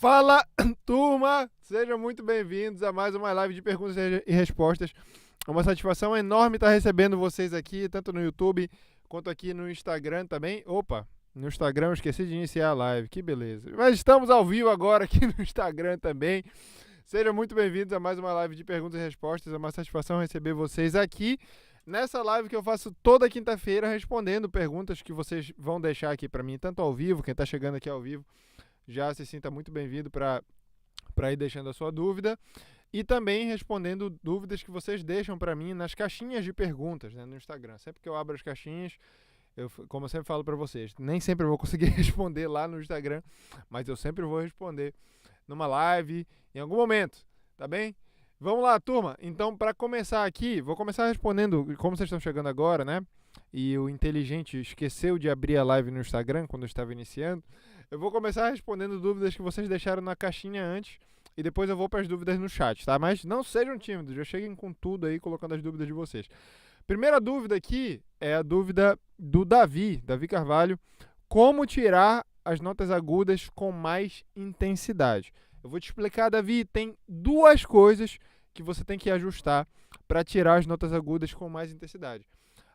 Fala, turma! Sejam muito bem-vindos a mais uma live de perguntas e respostas. É uma satisfação enorme estar recebendo vocês aqui, tanto no YouTube quanto aqui no Instagram também. Opa, no Instagram eu esqueci de iniciar a live, que beleza. Mas estamos ao vivo agora aqui no Instagram também. Sejam muito bem-vindos a mais uma live de perguntas e respostas. É uma satisfação receber vocês aqui nessa live que eu faço toda quinta-feira, respondendo perguntas que vocês vão deixar aqui para mim, tanto ao vivo, quem está chegando aqui ao vivo, já se sinta muito bem-vindo para ir deixando a sua dúvida, e também respondendo dúvidas que vocês deixam para mim nas caixinhas de perguntas, né, no Instagram. Sempre que eu abro as caixinhas, como eu sempre falo para vocês, nem sempre eu vou conseguir responder lá no Instagram, mas eu sempre vou responder numa live, em algum momento, tá bem? Vamos lá, turma. Então, para começar aqui, vou começar respondendo, como vocês estão chegando agora, né? E o inteligente esqueceu de abrir a live no Instagram quando eu estava iniciando. Eu vou começar respondendo dúvidas que vocês deixaram na caixinha antes e depois eu vou para as dúvidas no chat, tá? Mas não sejam tímidos, já cheguem com tudo aí, colocando as dúvidas de vocês. Primeira dúvida aqui é a dúvida do Davi Carvalho. Como tirar as notas agudas com mais intensidade? Eu vou te explicar, Davi, tem duas coisas que você tem que ajustar para tirar as notas agudas com mais intensidade.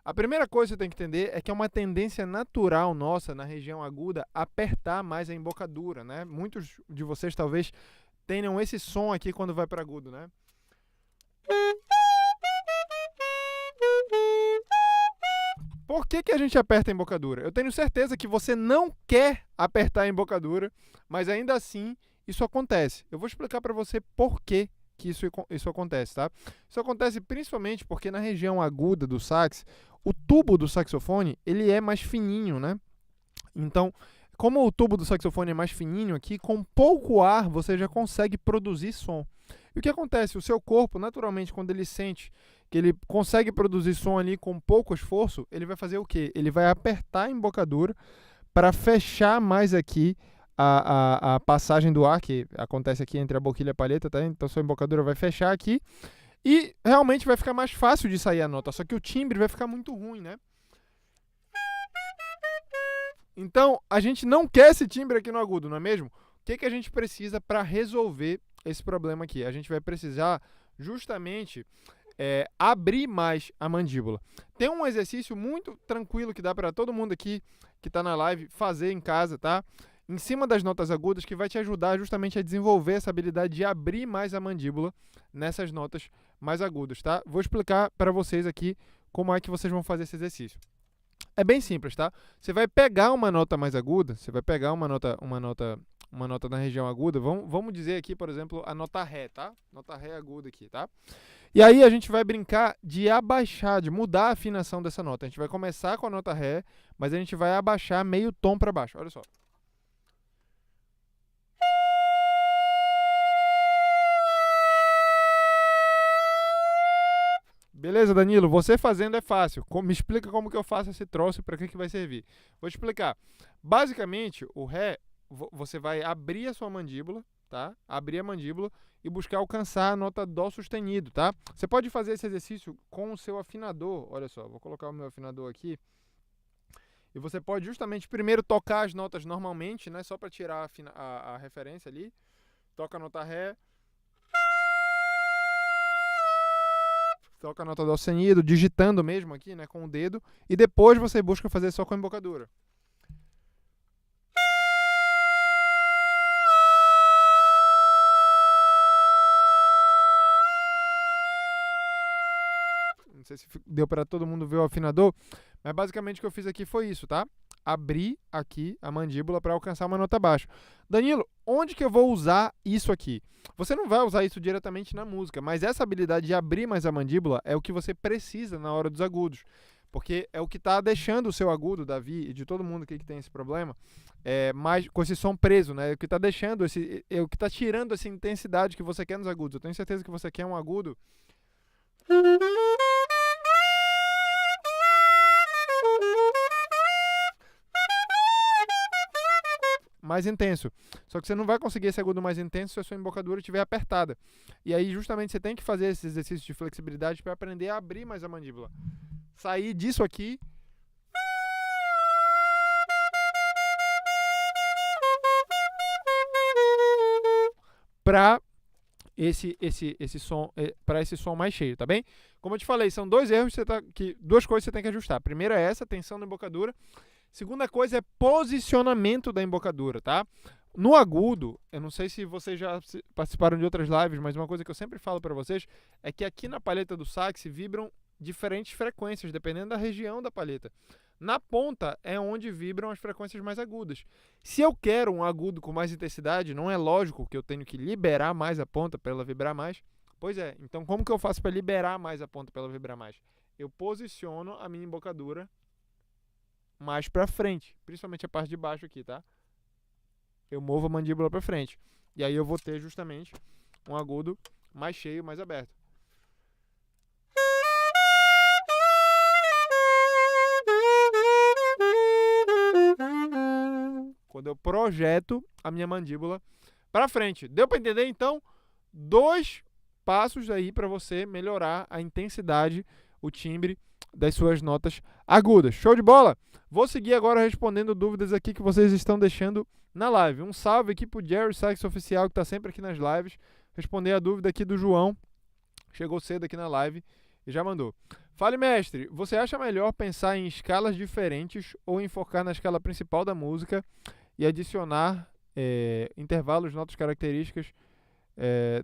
A primeira coisa que você tem que entender é que é uma tendência natural nossa na região aguda apertar mais a embocadura, né? Muitos de vocês talvez tenham esse som aqui quando vai para agudo, né? Por que a gente aperta a embocadura? Eu tenho certeza que você não quer apertar a embocadura, mas ainda assim isso acontece. Eu vou explicar para você por que isso acontece, tá? Isso acontece principalmente porque na região aguda do sax, o tubo do saxofone, ele é mais fininho, né? Então, como o tubo do saxofone é mais fininho aqui, com pouco ar você já consegue produzir som. E o que acontece? O seu corpo, naturalmente, quando ele sente que ele consegue produzir som ali com pouco esforço, ele vai fazer o quê? Ele vai apertar a embocadura para fechar mais aqui a passagem do ar, que acontece aqui entre a boquilha e a palheta, tá? Então sua embocadura vai fechar aqui e realmente vai ficar mais fácil de sair a nota, só que o timbre vai ficar muito ruim, né? Então, a gente não quer esse timbre aqui no agudo, não é mesmo? O que a gente precisa para resolver esse problema aqui? A gente vai precisar justamente abrir mais a mandíbula. Tem um exercício muito tranquilo que dá para todo mundo aqui que está na live fazer em casa, tá? Em cima das notas agudas, que vai te ajudar justamente a desenvolver essa habilidade de abrir mais a mandíbula nessas notas mais agudas, tá? Vou explicar para vocês aqui como é que vocês vão fazer esse exercício. É bem simples, tá? Você vai pegar uma nota mais aguda, você vai pegar uma nota na região aguda, vamos dizer aqui, por exemplo, a nota Ré, tá? Nota Ré aguda aqui, tá? E aí a gente vai brincar de abaixar, de mudar a afinação dessa nota. A gente vai começar com a nota Ré, mas a gente vai abaixar meio tom para baixo. Olha só. Beleza, Danilo? Você fazendo é fácil. Me explica como que eu faço esse troço e para que vai servir. Vou te explicar. Basicamente, o Ré, você vai abrir a sua mandíbula, tá? Abrir a mandíbula e buscar alcançar a nota Dó sustenido, tá? Você pode fazer esse exercício com o seu afinador. Olha só, vou colocar o meu afinador aqui. E você pode justamente primeiro tocar as notas normalmente, né? Só para tirar a referência ali. Toca a nota Ré. Toca a nota Dó sustenido, digitando mesmo aqui, né? Com o dedo. E depois você busca fazer só com a embocadura. Não sei se deu para todo mundo ver o afinador, mas basicamente o que eu fiz aqui foi isso, tá? Abrir aqui a mandíbula para alcançar uma nota baixa. Danilo, onde que eu vou usar isso aqui? Você não vai usar isso diretamente na música, mas essa habilidade de abrir mais a mandíbula é o que você precisa na hora dos agudos. Porque é o que está deixando o seu agudo, Davi, e de todo mundo aqui que tem esse problema, mais com esse som preso, né? É o que está deixando, é o que está tirando essa intensidade que você quer nos agudos. Eu tenho certeza que você quer um agudo mais intenso. Só que você não vai conseguir esse agudo mais intenso se a sua embocadura estiver apertada. E aí, justamente, você tem que fazer esse exercício de flexibilidade para aprender a abrir mais a mandíbula. Sair disso aqui para esse som mais cheio, tá bem? Como eu te falei, são dois duas coisas que você tem que ajustar. A primeira é essa, tensão na embocadura. Segunda coisa é posicionamento da embocadura, tá? No agudo, eu não sei se vocês já participaram de outras lives, mas uma coisa que eu sempre falo para vocês é que aqui na palheta do sax vibram diferentes frequências, dependendo da região da palheta. Na ponta é onde vibram as frequências mais agudas. Se eu quero um agudo com mais intensidade, não é lógico que eu tenho que liberar mais a ponta para ela vibrar mais. Pois é, então como que eu faço para liberar mais a ponta para ela vibrar mais? Eu posiciono a minha embocadura mais para frente, principalmente a parte de baixo aqui, tá? Eu movo a mandíbula para frente. E aí eu vou ter justamente um agudo mais cheio, mais aberto. Quando eu projeto a minha mandíbula para frente. Deu para entender? Então, 2 passos aí para você melhorar a intensidade, o timbre das suas notas agudas. Show de bola? Vou seguir agora respondendo dúvidas aqui que vocês estão deixando na live. Um salve aqui pro Jerry Sax Oficial, que está sempre aqui nas lives. Responder a dúvida aqui do João. Chegou cedo aqui na live e já mandou. Fale, mestre, você acha melhor pensar em escalas diferentes ou em focar na escala principal da música e adicionar intervalos, notas características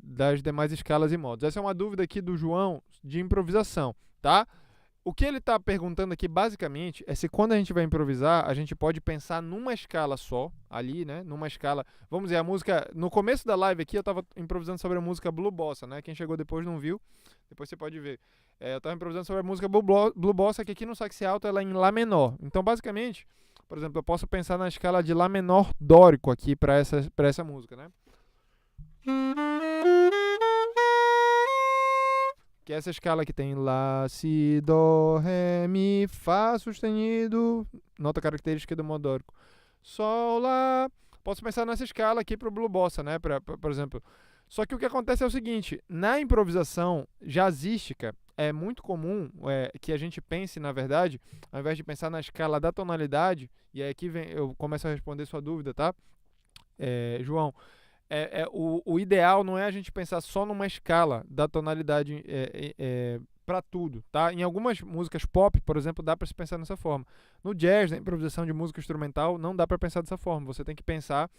das demais escalas e modos? Essa é uma dúvida aqui do João de improvisação, tá? O que ele está perguntando aqui, basicamente, é se quando a gente vai improvisar, a gente pode pensar numa escala só, ali, né? Numa escala. Vamos dizer, a música. No começo da live aqui, eu estava improvisando sobre a música Blue Bossa, né? Quem chegou depois não viu, depois você pode ver. Eu estava improvisando sobre a música Blue Bossa, que aqui no sax alto ela é em Lá menor. Então, basicamente, por exemplo, eu posso pensar na escala de Lá menor dórico aqui para essa música, né? Que é essa escala que tem Lá, Si, Dó, Ré, Mi, Fá sustenido, nota característica do modo dórico. Sol, Lá. Posso pensar nessa escala aqui pro Blue Bossa, né? Por exemplo. Só que o que acontece é o seguinte, na improvisação jazzística, é muito comum que a gente pense, na verdade, ao invés de pensar na escala da tonalidade, e aí aqui eu começo a responder sua dúvida, tá? João, o ideal não é a gente pensar só numa escala da tonalidade para tudo, tá? Em algumas músicas pop, por exemplo, dá para se pensar dessa forma. No jazz, na improvisação de música instrumental, não dá para pensar dessa forma. Você tem que pensar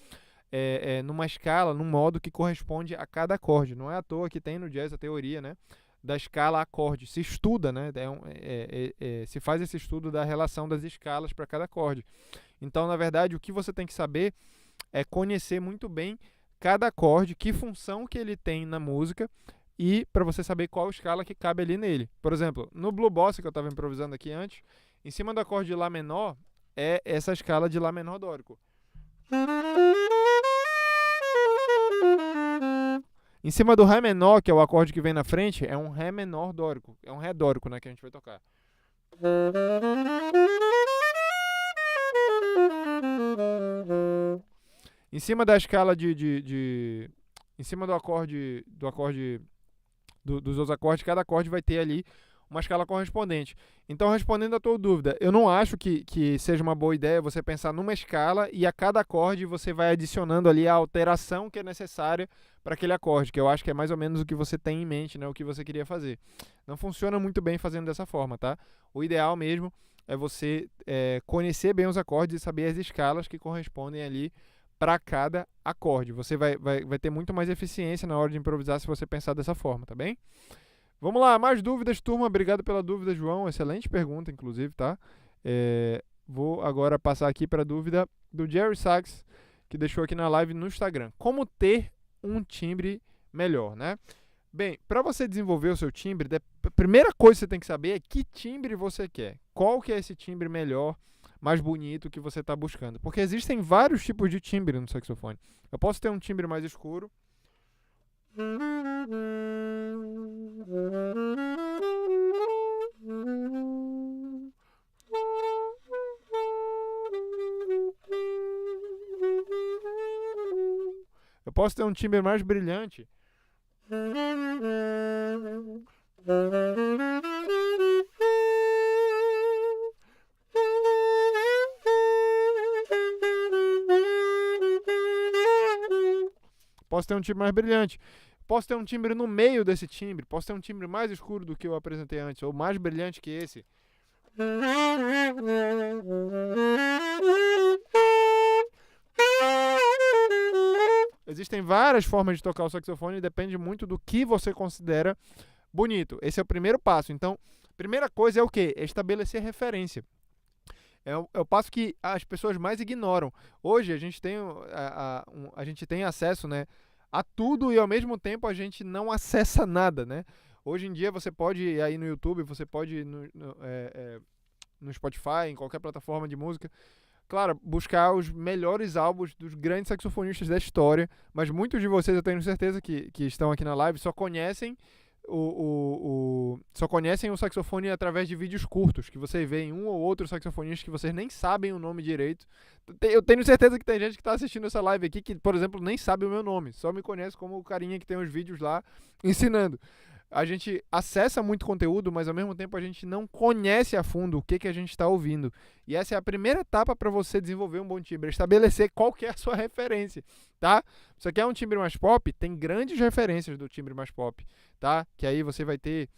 numa escala, num modo que corresponde a cada acorde. Não é à toa que tem no jazz a teoria, né, da escala acorde. Se estuda, né, se faz esse estudo da relação das escalas para cada acorde. Então, na verdade, o que você tem que saber é conhecer muito bem cada acorde, que função que ele tem na música e para você saber qual escala que cabe ali nele. Por exemplo, no Blue Bossa, que eu estava improvisando aqui antes, em cima do acorde de Lá menor é essa escala de Lá menor dórico. Em cima do Ré menor, que é o acorde que vem na frente, é um Ré menor dórico. É um Ré dórico, né, que a gente vai tocar. Em cima da escala em cima do acorde dos outros acordes, cada acorde vai ter ali uma escala correspondente. Então, respondendo a tua dúvida, eu não acho que seja uma boa ideia você pensar numa escala e a cada acorde você vai adicionando ali a alteração que é necessária para aquele acorde, que eu acho que é mais ou menos o que você tem em mente, né, o que você queria fazer. Não funciona muito bem fazendo dessa forma, tá? O ideal mesmo é você conhecer bem os acordes e saber as escalas que correspondem ali para cada acorde. Você vai ter muito mais eficiência na hora de improvisar se você pensar dessa forma, tá bem? Vamos lá, mais dúvidas, turma. Obrigado pela dúvida, João. Excelente pergunta, inclusive, tá? Vou agora passar aqui para a dúvida do Jerry Sachs, que deixou aqui na live no Instagram. Como ter um timbre melhor, né? Bem, para você desenvolver o seu timbre, a primeira coisa que você tem que saber é que timbre você quer. Qual que é esse timbre melhor, mais bonito que você está buscando? Porque existem vários tipos de timbre no saxofone. Eu posso ter um timbre mais escuro. Eu posso ter um timbre mais brilhante. Posso ter um timbre mais brilhante. Posso ter um timbre no meio desse timbre. Posso ter um timbre mais escuro do que eu apresentei antes, ou mais brilhante que esse. Existem várias formas de tocar o saxofone e depende muito do que você considera bonito. Esse é o primeiro passo. Então, primeira coisa é o quê? É estabelecer referência. É o passo que as pessoas mais ignoram. Hoje a gente tem acesso, né, a tudo e ao mesmo tempo a gente não acessa nada, né? Hoje em dia você pode ir aí no YouTube, você pode ir no Spotify, em qualquer plataforma de música, claro, buscar os melhores álbuns dos grandes saxofonistas da história, mas muitos de vocês, eu tenho certeza que estão aqui na live, só conhecem só conhecem o saxofone através de vídeos curtos, que você vê em um ou outro saxofonista que vocês nem sabem o nome direito. Eu tenho certeza que tem gente que está assistindo essa live aqui que, por exemplo, nem sabe o meu nome, só me conhece como o carinha que tem os vídeos lá ensinando. A gente acessa muito conteúdo, mas ao mesmo tempo a gente não conhece a fundo o que a gente está ouvindo. E essa é a primeira etapa para você desenvolver um bom timbre, estabelecer qual que é a sua referência, tá? Você quer um timbre mais pop? Tem grandes referências do timbre mais pop, tá? Que aí você vai ter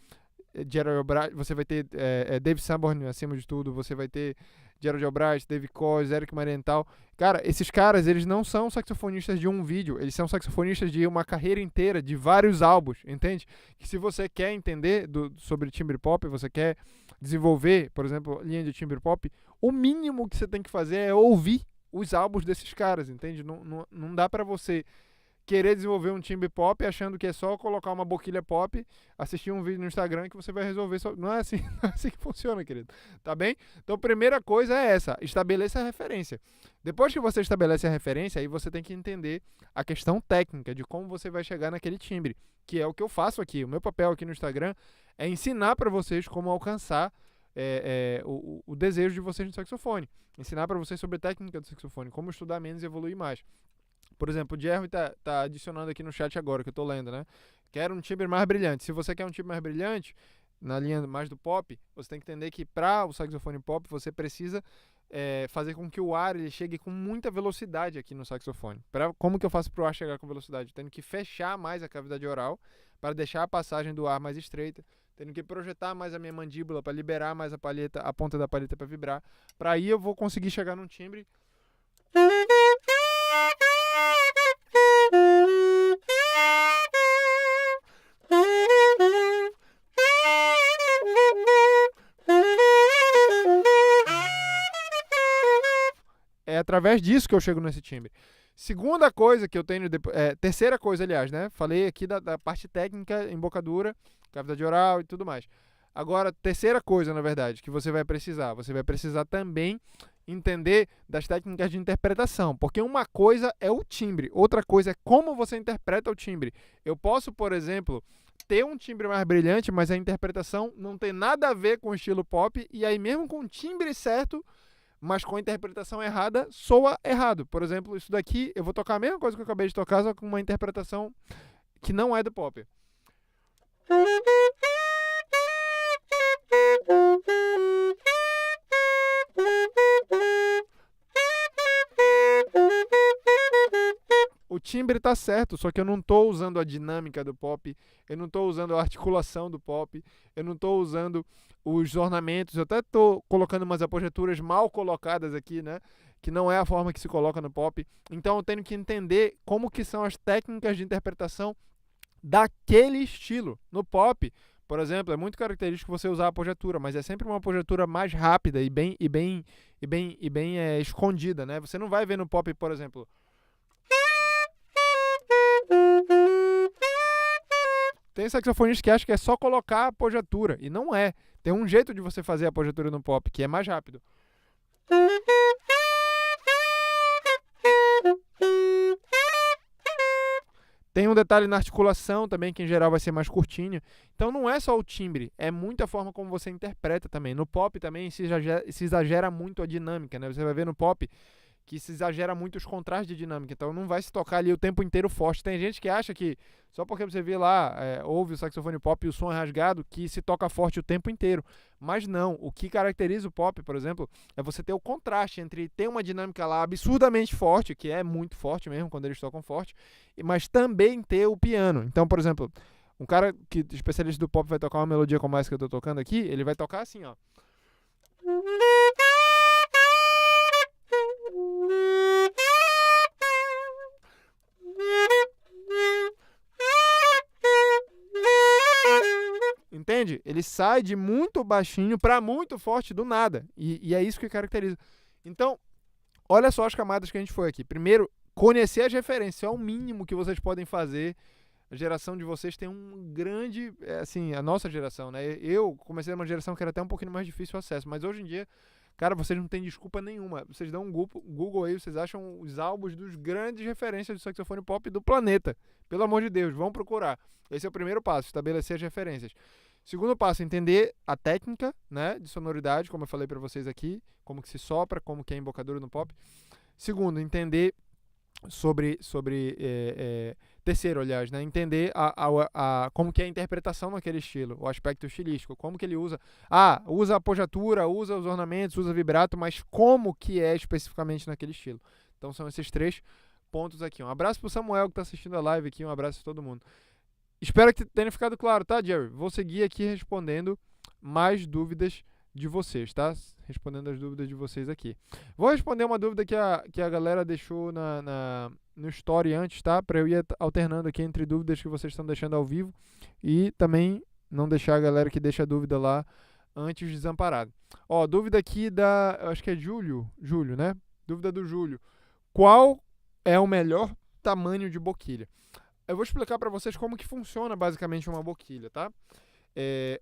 Dave Sanborn acima de tudo, você vai ter Gerald Albright, David Coase, Eric Marienthal. Cara, esses caras, eles não são saxofonistas de um vídeo, eles são saxofonistas de uma carreira inteira, de vários álbuns, entende? Que se você quer entender sobre timbre pop, você quer desenvolver, por exemplo, linha de timbre pop, o mínimo que você tem que fazer é ouvir os álbuns desses caras, entende? Não dá pra você querer desenvolver um timbre pop achando que é só colocar uma boquilha pop, assistir um vídeo no Instagram que você vai resolver. Não é assim, não é assim que funciona, querido. Tá bem? Então, a primeira coisa é essa. Estabeleça a referência. Depois que você estabelece a referência, aí você tem que entender a questão técnica de como você vai chegar naquele timbre, que é o que eu faço aqui. O meu papel aqui no Instagram é ensinar para vocês como alcançar o desejo de vocês no saxofone. Ensinar para vocês sobre a técnica do saxofone, como estudar menos e evoluir mais. Por exemplo, o Jerry tá adicionando aqui no chat agora, que eu tô lendo, né? Quero um timbre mais brilhante. Se você quer um timbre mais brilhante, na linha mais do pop, você tem que entender que para o saxofone pop, você precisa fazer com que o ar ele chegue com muita velocidade aqui no saxofone. Como que eu faço para o ar chegar com velocidade? Tendo que fechar mais a cavidade oral para deixar a passagem do ar mais estreita. Tendo que projetar mais a minha mandíbula para liberar mais a ponta da palheta para vibrar. Para aí eu vou conseguir chegar num timbre... É através disso que eu chego nesse timbre. Segunda coisa que eu tenho... terceira coisa, aliás, né? Falei aqui da parte técnica, embocadura, cavidade oral e tudo mais. Agora, terceira coisa, na verdade, que você vai precisar. Você vai precisar também entender das técnicas de interpretação. Porque uma coisa é o timbre, outra coisa é como você interpreta o timbre. Eu posso, por exemplo, ter um timbre mais brilhante, mas a interpretação não tem nada a ver com o estilo pop. E aí, mesmo com o timbre certo, mas com a interpretação errada, soa errado. Por exemplo, isso daqui, eu vou tocar a mesma coisa que eu acabei de tocar, só com uma interpretação que não é do pop. O timbre tá certo, só que eu não tô usando a dinâmica do pop, eu não tô usando a articulação do pop, eu não tô usando os ornamentos, eu até tô colocando umas apogiaturas mal colocadas aqui, né? Que não é a forma que se coloca no pop. Então eu tenho que entender como que são as técnicas de interpretação daquele estilo. No pop, por exemplo, é muito característico você usar a apogiatura, mas é sempre uma apogiatura mais rápida e bem escondida, né? Você não vai ver no pop, por exemplo... Tem saxofonista que acha que é só colocar a apogiatura, e não é. Tem um jeito de você fazer a apogiatura no pop, que é mais rápido. Tem um detalhe na articulação também, que em geral vai ser mais curtinho. Então não é só o timbre, é muita forma como você interpreta também. No pop também se exagera muito a dinâmica, né? Você vai ver no pop que se exagera muito os contrastes de dinâmica, então não vai se tocar ali o tempo inteiro forte. Tem gente que acha que, só porque você vê lá, ouve o saxofone pop e o som é rasgado, que se toca forte o tempo inteiro. Mas não, o que caracteriza o pop, por exemplo, é você ter o contraste entre ter uma dinâmica lá absurdamente forte, que é muito forte mesmo quando eles tocam forte, mas também ter o piano. Então, por exemplo, um cara que especialista do pop vai tocar uma melodia como essa que eu tô tocando aqui, ele vai tocar assim, ó. Entende? Ele sai de muito baixinho para muito forte do nada. E é isso que caracteriza. Então, olha só as camadas que a gente foi aqui. Primeiro, conhecer as referências. É o mínimo que vocês podem fazer. A geração de vocês tem um grande... assim, a nossa geração, né? Eu comecei numa geração que era até um pouquinho mais difícil o acesso. Mas hoje em dia, cara, vocês não têm desculpa nenhuma. Vocês dão um Google aí, vocês acham os álbuns dos grandes referências do saxofone pop do planeta. Pelo amor de Deus, vão procurar. Esse é o primeiro passo, estabelecer as referências. Segundo passo, entender a técnica, né, de sonoridade, como eu falei para vocês aqui, como que se sopra, como que é a embocadura no pop. Segundo, entender terceiro, aliás, né, entender como que é a interpretação naquele estilo, o aspecto estilístico, como que ele usa. Usa a apogiatura, usa os ornamentos, usa vibrato, mas como que é especificamente naquele estilo. Então são esses 3 pontos aqui. Um abraço pro Samuel que tá assistindo a live aqui, um abraço a todo mundo. Espero que tenha ficado claro, tá, Jerry? Vou seguir aqui respondendo mais dúvidas de vocês, tá? Respondendo as dúvidas de vocês aqui. Vou responder uma dúvida que a galera deixou no story antes, tá? Para eu ir alternando aqui entre dúvidas que vocês estão deixando ao vivo e também não deixar a galera que deixa a dúvida lá antes desamparado. Ó, dúvida aqui acho que é Júlio, né? Dúvida do Júlio. Qual é o melhor tamanho de boquilha? Eu vou explicar para vocês como que funciona basicamente uma boquilha, tá?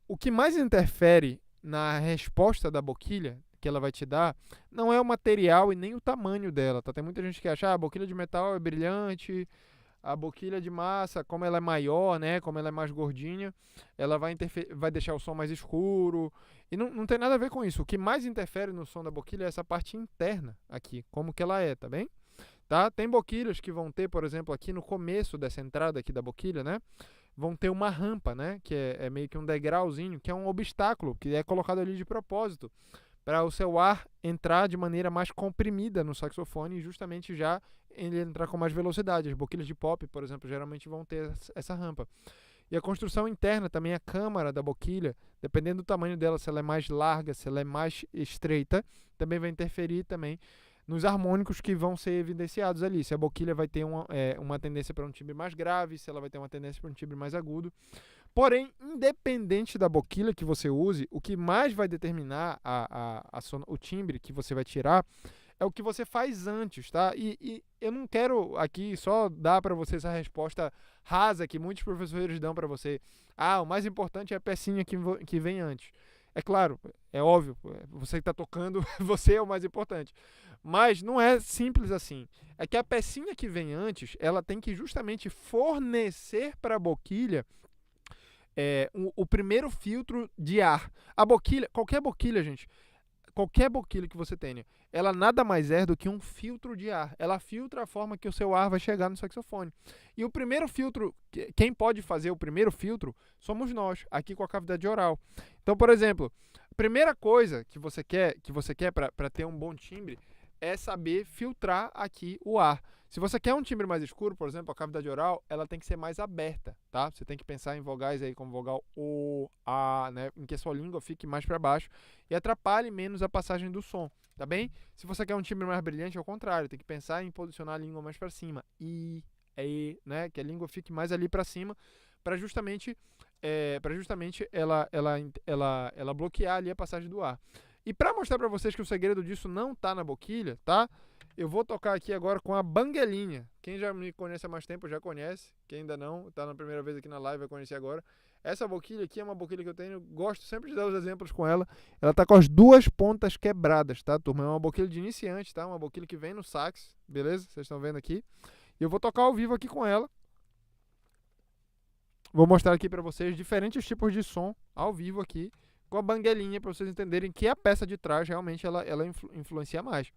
O que mais interfere na resposta da boquilha que ela vai te dar não é o material e nem o tamanho dela, tá? Tem muita gente que acha, a boquilha de metal é brilhante, a boquilha de massa, como ela é maior, né, como ela é mais gordinha, ela vai deixar o som mais escuro, e não tem nada a ver com isso. O que mais interfere no som da boquilha é essa parte interna aqui, como que ela é, tá bem? Tá? Tem boquilhas que vão ter, por exemplo, aqui no começo dessa entrada aqui da boquilha, né, vão ter uma rampa, né, que é meio que um degrauzinho, que é um obstáculo, que é colocado ali de propósito, para o seu ar entrar de maneira mais comprimida no saxofone e justamente já ele entrar com mais velocidade. As boquilhas de pop, por exemplo, geralmente vão ter essa rampa. E a construção interna também, a câmara da boquilha, dependendo do tamanho dela, se ela é mais larga, se ela é mais estreita, também vai interferir também nos harmônicos que vão ser evidenciados ali. Se a boquilha vai ter uma tendência para um timbre mais grave, se ela vai ter uma tendência para um timbre mais agudo. Porém, independente da boquilha que você use, o que mais vai determinar o timbre que você vai tirar é o que você faz antes, tá? E eu não quero aqui só dar para vocês a resposta rasa que muitos professores dão para você. O mais importante é a pecinha que vem antes. É claro, é óbvio, você que está tocando, você é o mais importante. Mas não é simples assim. É que a pecinha que vem antes, ela tem que justamente fornecer para a boquilha o primeiro filtro de ar. A boquilha, qualquer boquilha, gente, qualquer boquilha que você tenha, ela nada mais é do que um filtro de ar. Ela filtra a forma que o seu ar vai chegar no saxofone. E o primeiro filtro, quem pode fazer o primeiro filtro, somos nós, aqui com a cavidade oral. Então, por exemplo, a primeira coisa que você quer para ter um bom timbre é saber filtrar aqui o ar. Se você quer um timbre mais escuro, por exemplo, a cavidade oral, ela tem que ser mais aberta, tá? Você tem que pensar em vogais aí como vogal O, A, né? Em que a sua língua fique mais para baixo e atrapalhe menos a passagem do som, tá bem? Se você quer um timbre mais brilhante, ao contrário, tem que pensar em posicionar a língua mais para cima. I, E, né? Que a língua fique mais ali para cima, para justamente ela bloquear ali a passagem do ar. E para mostrar para vocês que o segredo disso não tá na boquilha, tá? Eu vou tocar aqui agora com a banguelinha. Quem já me conhece há mais tempo já conhece. Quem ainda não, tá na primeira vez aqui na live, vai conhecer agora. Essa boquilha aqui é uma boquilha que eu tenho, gosto sempre de dar os exemplos com ela. Ela tá com as duas pontas quebradas, tá, turma? É uma boquilha de iniciante, tá? Uma boquilha que vem no sax, beleza? Vocês estão vendo aqui. E eu vou tocar ao vivo aqui com ela. Vou mostrar aqui para vocês diferentes tipos de som ao vivo aqui com a banguelinha, para vocês entenderem que a peça de trás realmente ela influencia mais.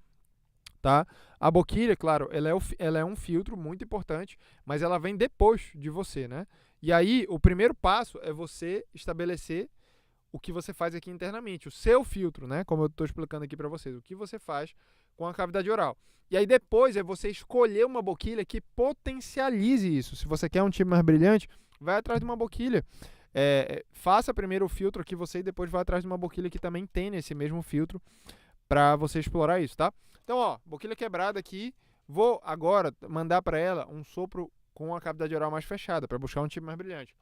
Tá? A boquilha, claro, ela é um filtro muito importante, mas ela vem depois de você, né? E aí, o primeiro passo é você estabelecer o que você faz aqui internamente, o seu filtro, né? Como eu estou explicando aqui para vocês, o que você faz com a cavidade oral. E aí depois é você escolher uma boquilha que potencialize isso. Se você quer um timbre mais brilhante, vai atrás de uma boquilha. Faça primeiro o filtro aqui você e depois vai atrás de uma boquilha que também tenha esse mesmo filtro para você explorar isso, tá? Então, ó, boquilha quebrada aqui. Vou agora mandar para ela um sopro com a cavidade oral mais fechada, para buscar um timbre mais brilhante.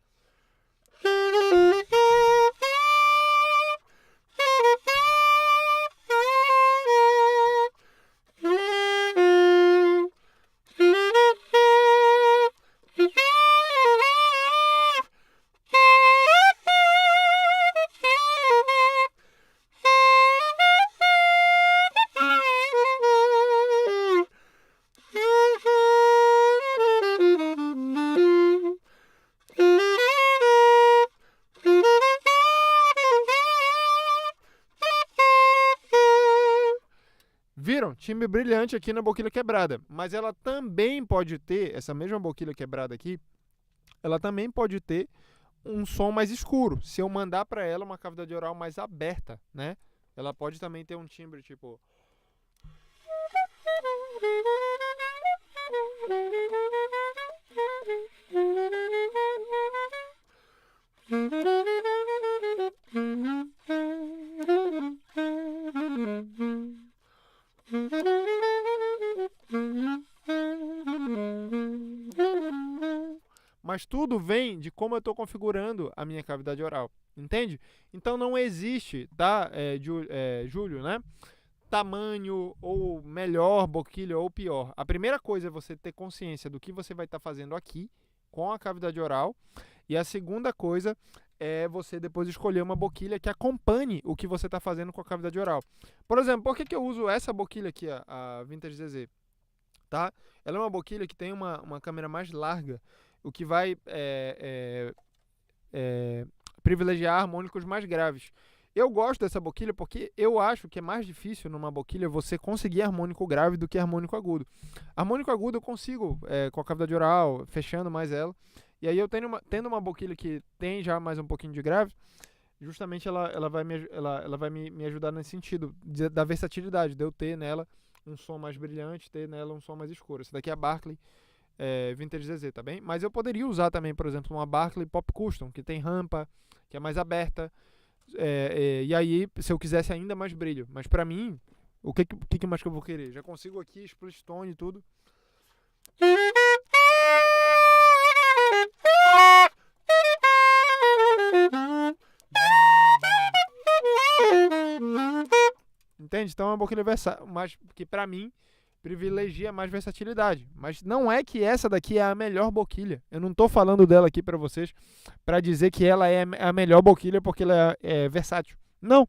Viram? Timbre brilhante aqui na boquilha quebrada. Mas ela também pode ter, essa mesma boquilha quebrada aqui, ela também pode ter um som mais escuro. Se eu mandar para ela uma cavidade oral mais aberta, né? Ela pode também ter um timbre tipo... mas tudo vem de como eu estou configurando a minha cavidade oral, entende? Então não existe, tá, Júlio, né? Tamanho ou melhor boquilha ou pior. A primeira coisa é você ter consciência do que você vai estar fazendo aqui com a cavidade oral, e a segunda coisa é você depois escolher uma boquilha que acompanhe o que você está fazendo com a cavidade oral. Por exemplo, por que eu uso essa boquilha aqui, a Vintage ZZ? Tá? Ela é uma boquilha que tem uma câmera mais larga, o que vai privilegiar harmônicos mais graves. Eu gosto dessa boquilha porque eu acho que é mais difícil numa boquilha você conseguir harmônico grave do que harmônico agudo. Harmônico agudo eu consigo com a cavidade oral, fechando mais ela. E aí eu tendo uma boquilha que tem já mais um pouquinho de grave, justamente ela vai me ajudar nesse sentido da versatilidade, de eu ter nela um som mais brilhante, ter nela um som mais escuro. Essa daqui é a Barclay Vintage ZZ, tá bem? Mas eu poderia usar também, por exemplo, uma Barclay Pop Custom, que tem rampa, que é mais aberta, e aí, se eu quisesse ainda mais brilho. Mas pra mim, o que mais que eu vou querer? Já consigo aqui, split tone e tudo. Entende? Então é uma boquilha mas que pra mim privilegia mais versatilidade. Mas não é que essa daqui é a melhor boquilha. Eu não tô falando dela aqui pra vocês pra dizer que ela é a melhor boquilha porque ela é versátil. Não.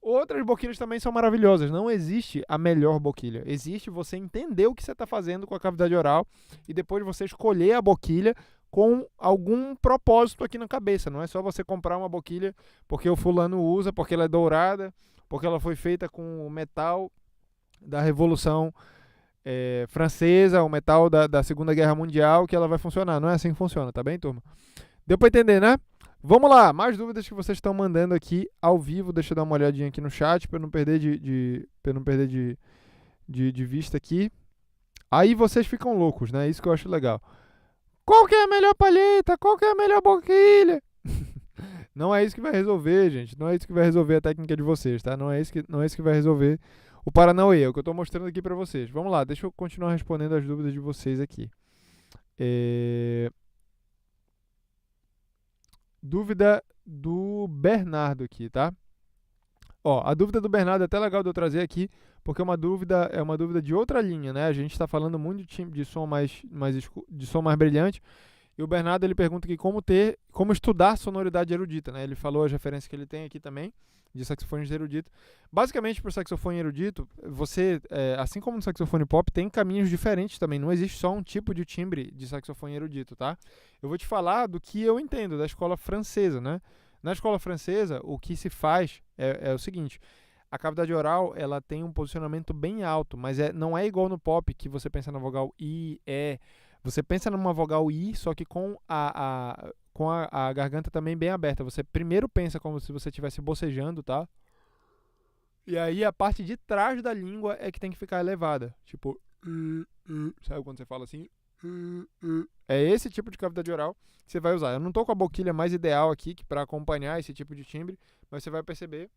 Outras boquilhas também são maravilhosas. Não existe a melhor boquilha. Existe você entender o que você está fazendo com a cavidade oral e depois você escolher a boquilha com algum propósito aqui na cabeça. Não é só você comprar uma boquilha porque o fulano usa, porque ela é dourada, porque ela foi feita com o metal da Revolução Francesa, o metal da Segunda Guerra Mundial, que ela vai funcionar. Não é assim que funciona, tá bem, turma? Deu pra entender, né? Vamos lá, mais dúvidas que vocês estão mandando aqui ao vivo. Deixa eu dar uma olhadinha aqui no chat para não perder de vista aqui. Aí vocês ficam loucos, né? Isso que eu acho legal. Qual que é a melhor palheta? Qual que é a melhor boquilha? Não é isso que vai resolver, gente. Não é isso que vai resolver a técnica de vocês, tá? Não é isso que vai resolver o Paranauê, é o que eu tô mostrando aqui para vocês. Vamos lá, deixa eu continuar respondendo as dúvidas de vocês aqui. Dúvida do Bernardo aqui, tá? Ó, a dúvida do Bernardo é até legal de eu trazer aqui, porque é uma dúvida de outra linha, né? A gente está falando muito de som de som mais brilhante. E o Bernardo ele pergunta aqui como estudar sonoridade erudita, né? Ele falou as referências que ele tem aqui também de saxofones erudito. Basicamente, para o saxofone erudito, você, assim como no saxofone pop, tem caminhos diferentes também. Não existe só um tipo de timbre de saxofone erudito, tá? Eu vou te falar do que eu entendo da escola francesa, né? Na escola francesa, o que se faz é o seguinte: a cavidade oral ela tem um posicionamento bem alto, mas não é igual no pop, que você pensa na vogal I, E. Você pensa numa vogal I, só que com a garganta também bem aberta. Você primeiro pensa como se você estivesse bocejando, tá? E aí a parte de trás da língua é que tem que ficar elevada. Tipo, sabe quando você fala assim? É esse tipo de cavidade oral que você vai usar. Eu não tô com a boquilha mais ideal aqui para acompanhar esse tipo de timbre, mas você vai perceber.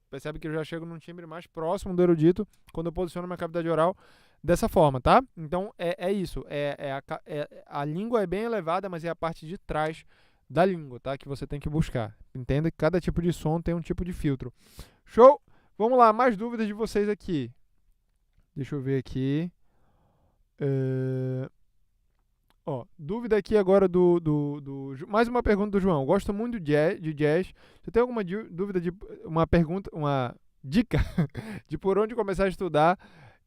Percebe que eu já chego num timbre mais próximo do erudito quando eu posiciono minha cavidade oral dessa forma, tá? Então é isso. A língua é bem elevada, mas é a parte de trás da língua, tá? Que você tem que buscar. Entenda que cada tipo de som tem um tipo de filtro. Show? Vamos lá, mais dúvidas de vocês aqui. Deixa eu ver aqui. Ó, dúvida aqui agora mais uma pergunta do João. Gosto muito de jazz. Você tem alguma dúvida uma dica de por onde começar a estudar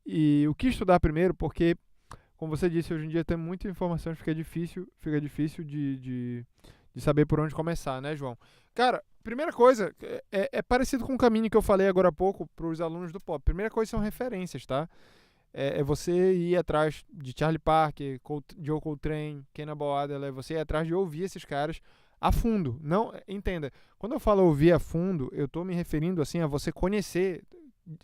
e o que estudar primeiro? Porque, como você disse, hoje em dia tem muita informação, fica difícil de saber por onde começar, né, João? Cara, primeira coisa, é parecido com o caminho que eu falei agora há pouco para os alunos do pop. Primeira coisa são referências, tá? É você ir atrás de Charlie Parker, Joe Coltrane, Cannonball Adderley, você ir atrás de ouvir esses caras a fundo. Não, entenda, quando eu falo ouvir a fundo, eu estou me referindo assim a você conhecer,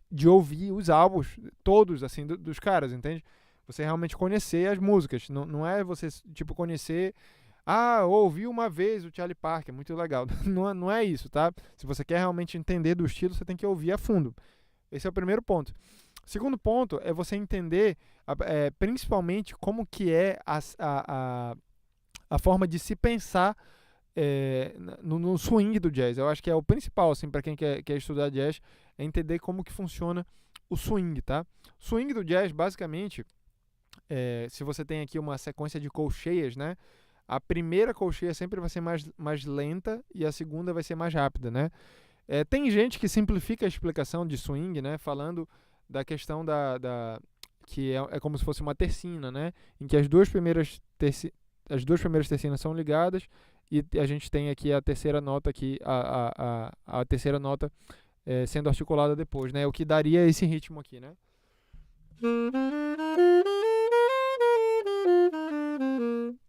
de ouvir os álbuns todos assim dos caras, entende? Você realmente conhecer as músicas, não é você tipo conhecer Ah, ouvi uma vez o Charlie Parker, muito legal. Não é isso, tá? Se você quer realmente entender do estilo, você tem que ouvir a fundo. Esse é o primeiro ponto. Segundo ponto é você entender principalmente como que é a forma de se pensar no swing do jazz. Eu acho que é o principal, assim, para quem quer estudar jazz, é entender como que funciona o swing, tá? Swing do jazz, basicamente, se você tem aqui uma sequência de colcheias, né? A primeira colcheia sempre vai ser mais lenta e a segunda vai ser mais rápida, né? Tem gente que simplifica a explicação de swing, né? Falando da questão que é como se fosse uma tercina, né? Em que as duas primeiras tercinas são ligadas e a gente tem aqui a terceira nota aqui, a terceira nota sendo articulada depois, né? O que daria esse ritmo aqui, né?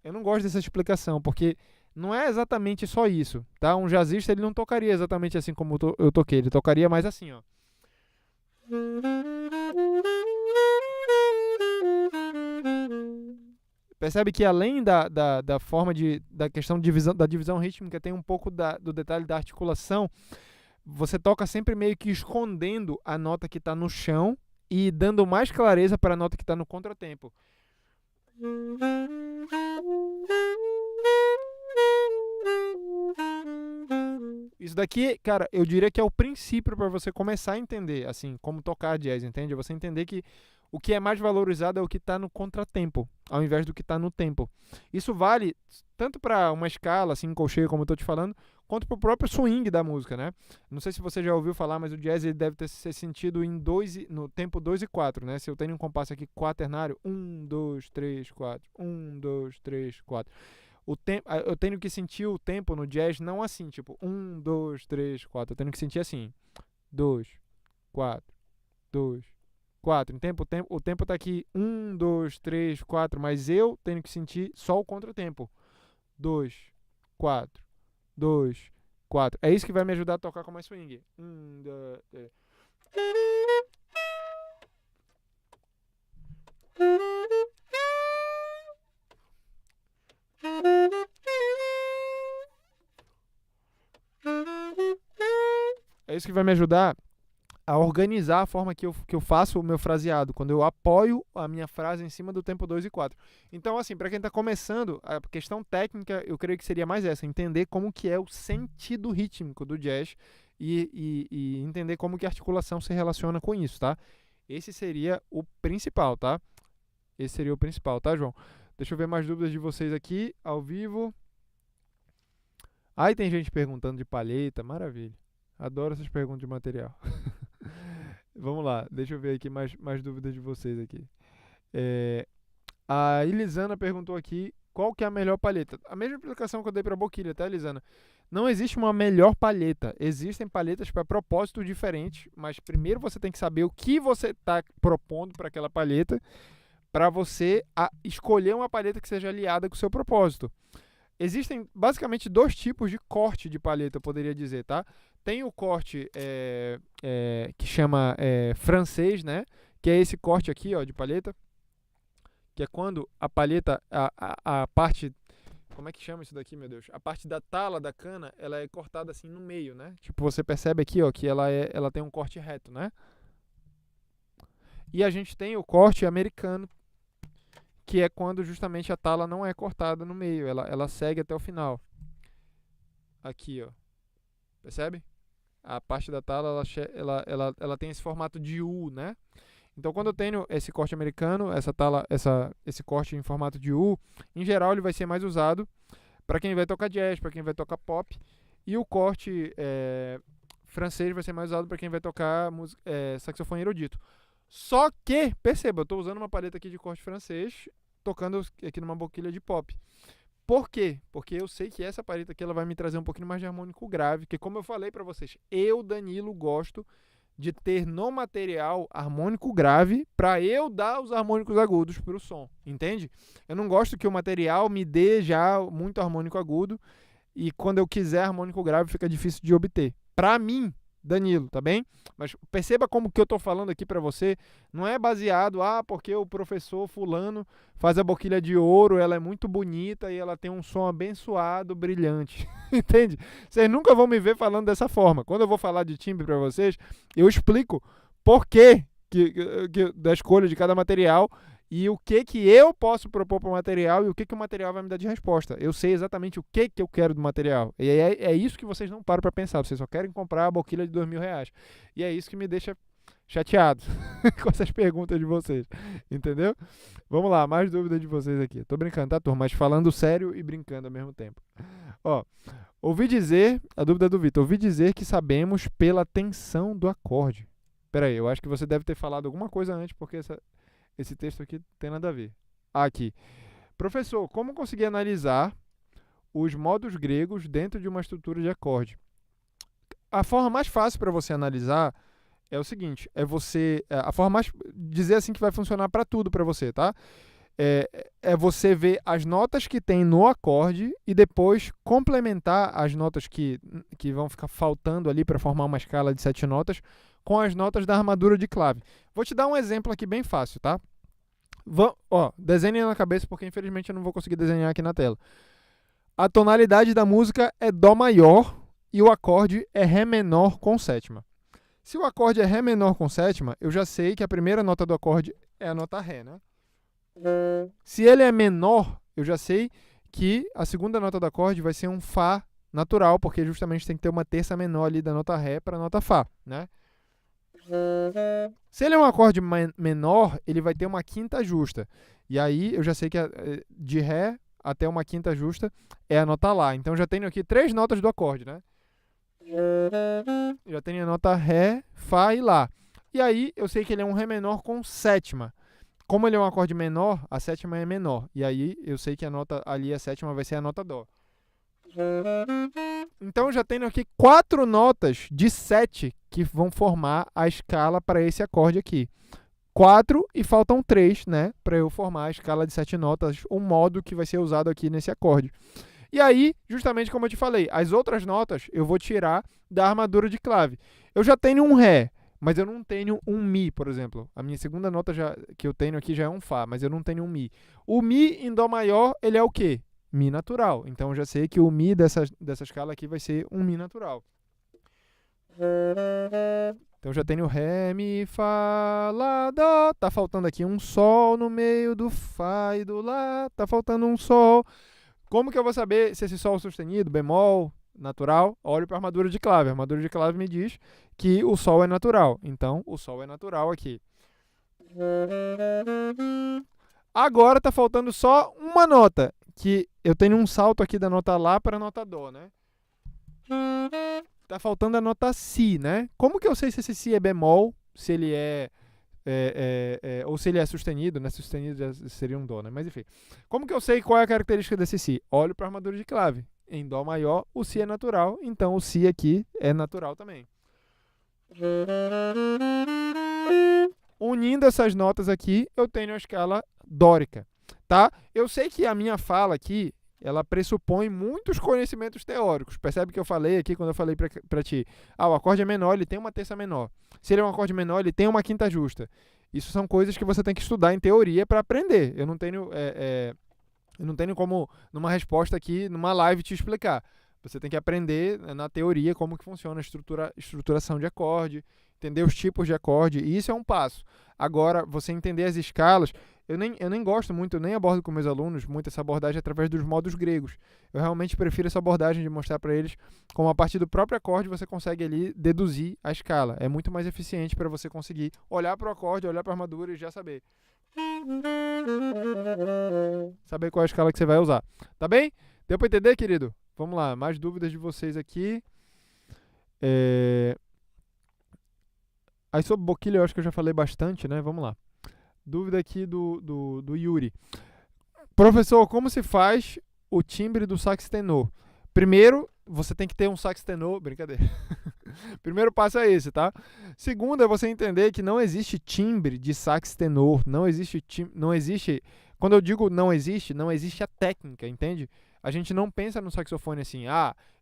Eu não gosto dessa explicação, porque não é exatamente só isso, tá? Um jazzista ele não tocaria exatamente assim como eu toquei, ele tocaria mais assim, ó. Percebe que além da forma da questão da divisão rítmica, tem um pouco do detalhe da articulação. Você toca sempre meio que escondendo a nota que está no chão e dando mais clareza para a nota que está no contratempo. Isso daqui, cara, eu diria que é o princípio para você começar a entender, assim, como tocar jazz, entende? Você entender que o que é mais valorizado é o que está no contratempo, ao invés do que está no tempo. Isso vale tanto para uma escala, assim, colcheia, como eu estou te falando, quanto para o próprio swing da música, né? Não sei se você já ouviu falar, mas o jazz ele deve ser sentido no tempo 2 e 4, né? Se eu tenho um compasso aqui quaternário, 1, 2, 3, 4, 1, 2, 3, 4. Eu tenho que sentir o tempo no jazz não assim, tipo 1, 2, 3, 4. Eu tenho que sentir assim, 2, 4, 2, 4. O tempo tá aqui 1, 2, 3, 4, mas eu tenho que sentir só o contratempo. 2, 4, 2, 4. É isso que vai me ajudar a tocar com mais swing. 1, 2, 3. É isso que vai me ajudar a organizar a forma que eu faço o meu fraseado, quando eu apoio a minha frase em cima do tempo 2 e 4. Então, assim, para quem está começando, a questão técnica, eu creio que seria mais essa, entender como que é o sentido rítmico do jazz e entender como que a articulação se relaciona com isso, tá? Esse seria o principal, tá? Esse seria o principal, tá, João? Deixa eu ver mais dúvidas de vocês aqui, ao vivo. Aí tem gente perguntando de palheta, maravilha. Adoro essas perguntas de material. Vamos lá, deixa eu ver aqui mais dúvidas de vocês aqui. A Elisana perguntou aqui qual que é a melhor palheta. A mesma explicação que eu dei para a boquilha, tá, Elisana? Não existe uma melhor palheta. Existem palhetas para propósitos diferentes, mas primeiro você tem que saber o que você está propondo para aquela palheta, para você escolher uma palheta que seja aliada com o seu propósito. Existem basicamente dois tipos de corte de palheta, eu poderia dizer, tá? Tem o corte que chama francês, né? Que é esse corte aqui, ó, de palheta. Que é quando a palheta, a parte... Como é que chama isso daqui, meu Deus? A parte da tala da cana, ela é cortada assim no meio, né? Tipo, você percebe aqui, ó, que ela tem um corte reto, né? E a gente tem o corte americano, que é quando justamente a tala não é cortada no meio, ela segue até o final. Aqui, ó. Percebe? A parte da tala, ela tem esse formato de U, né? Então, quando eu tenho esse corte americano, esse corte em formato de U, em geral ele vai ser mais usado para quem vai tocar jazz, para quem vai tocar pop. E o corte francês vai ser mais usado para quem vai tocar saxofone erudito. Só que, perceba, eu estou usando uma palheta aqui de corte francês, tocando aqui numa boquilha de pop. Por quê? Porque eu sei que essa palheta aqui ela vai me trazer um pouquinho mais de harmônico grave, que como eu falei para vocês, eu, Danilo, gosto de ter no material harmônico grave para eu dar os harmônicos agudos para o som, entende? Eu não gosto que o material me dê já muito harmônico agudo e quando eu quiser harmônico grave fica difícil de obter. Para mim, Danilo, tá bem? Mas perceba como que eu tô falando aqui para você, não é baseado, porque o professor fulano faz a boquilha de ouro, ela é muito bonita e ela tem um som abençoado, brilhante, entende? Vocês nunca vão me ver falando dessa forma. Quando eu vou falar de timbre para vocês, eu explico por quê da escolha de cada material e o que eu posso propor para o material e o que o material vai me dar de resposta. Eu sei exatamente o que eu quero do material. E é isso que vocês não param para pensar. Vocês só querem comprar a boquilha de R$2.000. E é isso que me deixa chateado com essas perguntas de vocês. Entendeu? Vamos lá, mais dúvidas de vocês aqui. Tô brincando, tá, turma? Mas falando sério e brincando ao mesmo tempo. Ó, ouvi dizer, a dúvida do Vitor, ouvi dizer que sabemos pela tensão do acorde. Peraí, eu acho que você deve ter falado alguma coisa antes, porque esse texto aqui tem nada a ver. Aqui. Professor, como conseguir analisar os modos gregos dentro de uma estrutura de acorde? A forma mais fácil para você analisar é o seguinte, a forma mais, dizer assim que vai funcionar para tudo para você, tá? É você ver as notas que tem no acorde e depois complementar as notas que vão ficar faltando ali para formar uma escala de 7 notas com as notas da armadura de clave. Vou te dar um exemplo aqui bem fácil, tá? Desenhe na cabeça porque infelizmente eu não vou conseguir desenhar aqui na tela. A tonalidade da música é Dó maior e o acorde é Ré menor com sétima. Se o acorde é Ré menor com sétima, eu já sei que a primeira nota do acorde é a nota Ré, né? Se ele é menor, eu já sei que a segunda nota do acorde vai ser um Fá natural, porque justamente tem que ter uma terça menor ali da nota Ré para a nota Fá, né? Se ele é um acorde menor, ele vai ter uma quinta justa. E aí eu já sei que de Ré até uma quinta justa é a nota Lá. Então já tenho aqui 3 notas do acorde, né? Já tenho a nota Ré, Fá e Lá. E aí eu sei que ele é um Ré menor com sétima. Como ele é um acorde menor, a sétima é menor. E aí eu sei que a nota ali, a sétima, vai ser a nota Dó. Então eu já tenho aqui 4 notas de 7 que vão formar a escala para esse acorde aqui. 4 e faltam 3, né? Para eu formar a escala de 7 notas, o modo que vai ser usado aqui nesse acorde. E aí, justamente como eu te falei, as outras notas eu vou tirar da armadura de clave. Eu já tenho um Ré, mas eu não tenho um Mi, por exemplo. A minha segunda nota que eu tenho aqui já é um Fá, mas eu não tenho um Mi. O Mi em Dó maior, ele é o quê? Mi natural. Então eu já sei que o Mi dessa escala aqui vai ser um Mi natural. Então já tenho Ré, Mi, Fá, Lá, Dó. Tá faltando aqui um Sol no meio do Fá e do Lá. Tá faltando um Sol. Como que eu vou saber se esse Sol é sustenido, bemol, natural? Olho para a armadura de clave. A armadura de clave me diz que o Sol é natural. Então o Sol é natural aqui. Agora está faltando só uma nota, que eu tenho um salto aqui da nota Lá para a nota Dó, né? Está faltando a nota Si, né? Como que eu sei se esse Si é bemol, se ele ou se ele é sustenido, né? Sustenido já seria um Dó, né? Mas enfim. Como que eu sei qual é a característica desse Si? Olho para a armadura de clave. Em Dó maior, o Si é natural, então o Si aqui é natural também. Unindo essas notas aqui, eu tenho a escala dórica, tá? Eu sei que a minha fala aqui, ela pressupõe muitos conhecimentos teóricos. Percebe que eu falei aqui, quando eu falei para ti, o acorde é menor, ele tem uma terça menor. Se ele é um acorde menor, ele tem uma quinta justa. Isso são coisas que você tem que estudar em teoria para aprender. Eu não tenho como, numa resposta aqui, numa live, te explicar. Você tem que aprender na teoria como que funciona a estruturação de acorde, entender os tipos de acorde, e isso é um passo. Agora, você entender as escalas, eu nem gosto muito, eu nem abordo com meus alunos muito essa abordagem através dos modos gregos. Eu realmente prefiro essa abordagem de mostrar para eles como a partir do próprio acorde você consegue ali deduzir a escala. É muito mais eficiente para você conseguir olhar para o acorde, olhar para a armadura e já saber. Saber qual é a escala que você vai usar. Tá bem? Deu para entender, querido? Vamos lá, mais dúvidas de vocês aqui. Aí sobre boquilha eu acho que eu já falei bastante, né? Vamos lá. Dúvida aqui do Yuri. Professor, como se faz o timbre do sax tenor? Primeiro, você tem que ter um sax tenor... Brincadeira. Primeiro passo é esse, tá? Segundo é você entender que não existe timbre de sax tenor. Não existe... Quando eu digo não existe a técnica, entende? a gente não pensa no saxofone assim,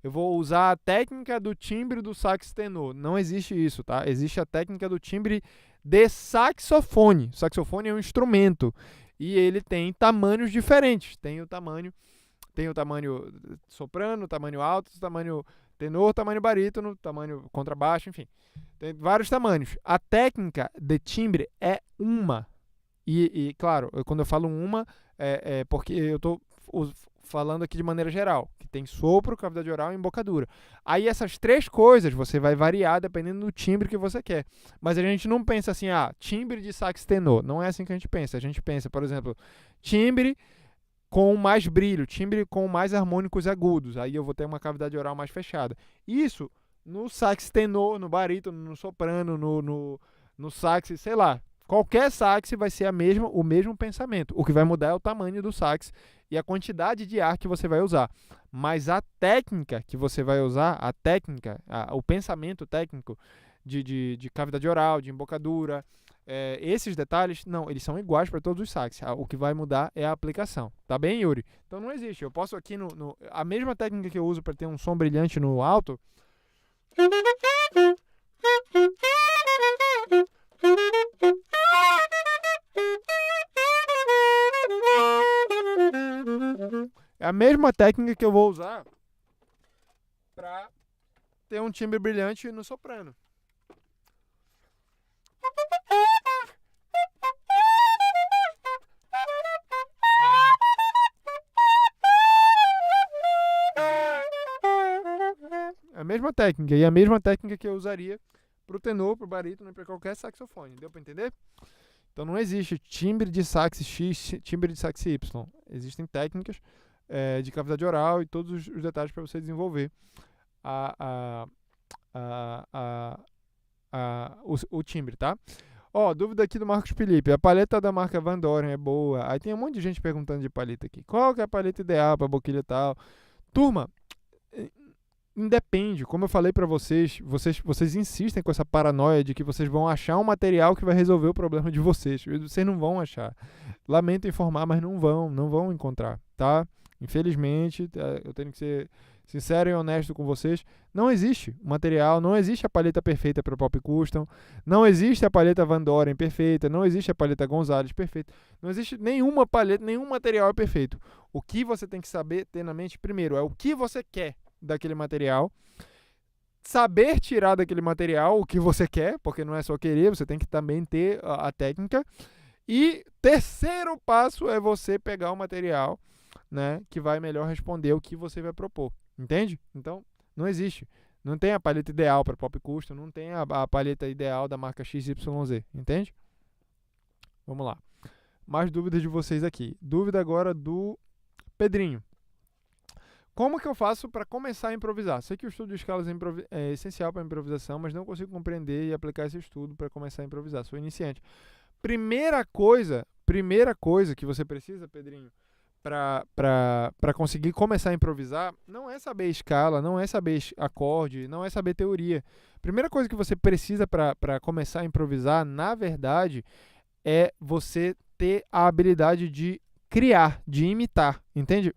eu vou usar a técnica do timbre do sax tenor. Não existe isso, tá? Existe a técnica do timbre de saxofone. O saxofone é um instrumento e ele tem tamanhos diferentes. Tem o tamanho soprano, tamanho alto, tamanho tenor, tamanho barítono, tamanho contrabaixo, enfim. Tem vários tamanhos. A técnica de timbre é uma. E claro, quando eu falo uma, é porque eu estou falando aqui de maneira geral, que tem sopro, cavidade oral e embocadura. Aí essas três coisas você vai variar dependendo do timbre que você quer. Mas a gente não pensa assim, timbre de sax tenor. Não é assim que a gente pensa. A gente pensa, por exemplo, timbre com mais brilho, timbre com mais harmônicos agudos. Aí eu vou ter uma cavidade oral mais fechada. Isso no sax tenor, no barítono, no soprano, no sax, sei lá. Qualquer sax vai ser o mesmo pensamento. O que vai mudar é o tamanho do sax e a quantidade de ar que você vai usar. Mas a técnica que você vai usar, o pensamento técnico de cavidade oral, de embocadura, esses detalhes, não, eles são iguais para todos os sax. O que vai mudar é a aplicação. Tá bem, Yuri? Então não existe. Eu posso aqui, a mesma técnica que eu uso para ter um som brilhante no alto... É a mesma técnica que eu vou usar para ter um timbre brilhante no soprano. É a mesma técnica, e a mesma técnica que eu usaria para o tenor, para o barítono e para qualquer saxofone. Deu para entender? Então não existe timbre de sax X, timbre de sax Y. Existem técnicas de cavidade oral e todos os detalhes para você desenvolver o timbre, tá? Dúvida aqui do Marcos Felipe. A paleta da marca Van Doren é boa? Aí tem um monte de gente perguntando de paleta aqui. Qual que é a paleta ideal para boquilha e tal? Turma, independe. Como eu falei para vocês insistem com essa paranoia de que vocês vão achar um material que vai resolver o problema de vocês. Vocês não vão achar. Lamento informar, mas não vão encontrar, tá? Infelizmente, eu tenho que ser sincero e honesto com vocês. Não existe material, não existe a paleta perfeita para Pop Custom, não existe a paleta Van Doren perfeita, não existe a paleta Gonzalez perfeita, não existe nenhuma paleta, nenhum material é perfeito. O que você tem que saber, ter na mente primeiro, é o que você quer daquele material, saber tirar daquele material o que você quer, porque não é só querer, você tem que também ter a técnica. E terceiro passo é você pegar o material, né, que vai melhor responder o que você vai propor, entende? Então, não existe. Não tem a paleta ideal para Pop Custom, não tem a paleta ideal da marca XYZ, entende? Vamos lá. Mais dúvidas de vocês aqui. Dúvida agora do Pedrinho. Como que eu faço para começar a improvisar? Sei que o estudo de escalas é essencial para a improvisação, mas não consigo compreender e aplicar esse estudo para começar a improvisar. Sou iniciante. Primeira coisa que você precisa, Pedrinho, para conseguir começar a improvisar, não é saber escala, não é saber acorde, não é saber teoria. Primeira coisa que você precisa para começar a improvisar, na verdade, é você ter a habilidade de criar, de imitar, entende?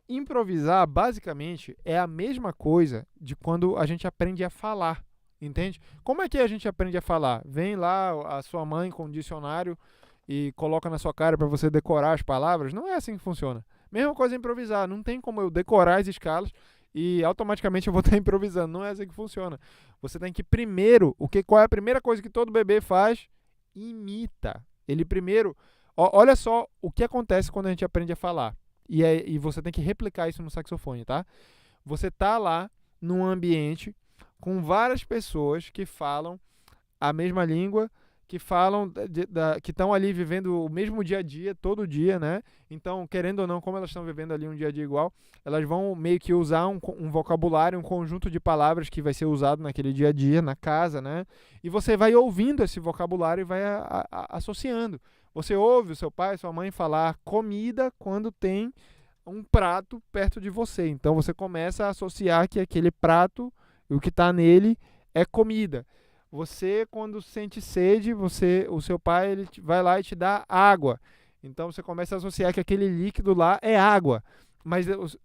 Improvisar, basicamente, é a mesma coisa de quando a gente aprende a falar, entende? Como é que a gente aprende a falar? Vem lá a sua mãe com um dicionário e coloca na sua cara para você decorar as palavras. Não é assim que funciona. Mesma coisa improvisar. Não tem como eu decorar as escalas e automaticamente eu vou estar improvisando. Não é assim que funciona. Você tem que primeiro... Qual é a primeira coisa que todo bebê faz? Imita. Ele primeiro... olha só o que acontece quando a gente aprende a falar. E você tem que replicar isso no saxofone, tá? Você tá lá num ambiente com várias pessoas que falam a mesma língua, que falam, que estão ali vivendo o mesmo dia a dia, todo dia, né? Então, querendo ou não, como elas estão vivendo ali um dia a dia igual, elas vão meio que usar um vocabulário, um conjunto de palavras que vai ser usado naquele dia a dia, na casa, né? E você vai ouvindo esse vocabulário e vai associando. Você ouve o seu pai, sua mãe falar comida quando tem um prato perto de você. Então, você começa a associar que aquele prato, o que está nele, é comida. Você, quando sente sede, o seu pai ele vai lá e te dá água. Então, você começa a associar que aquele líquido lá é água.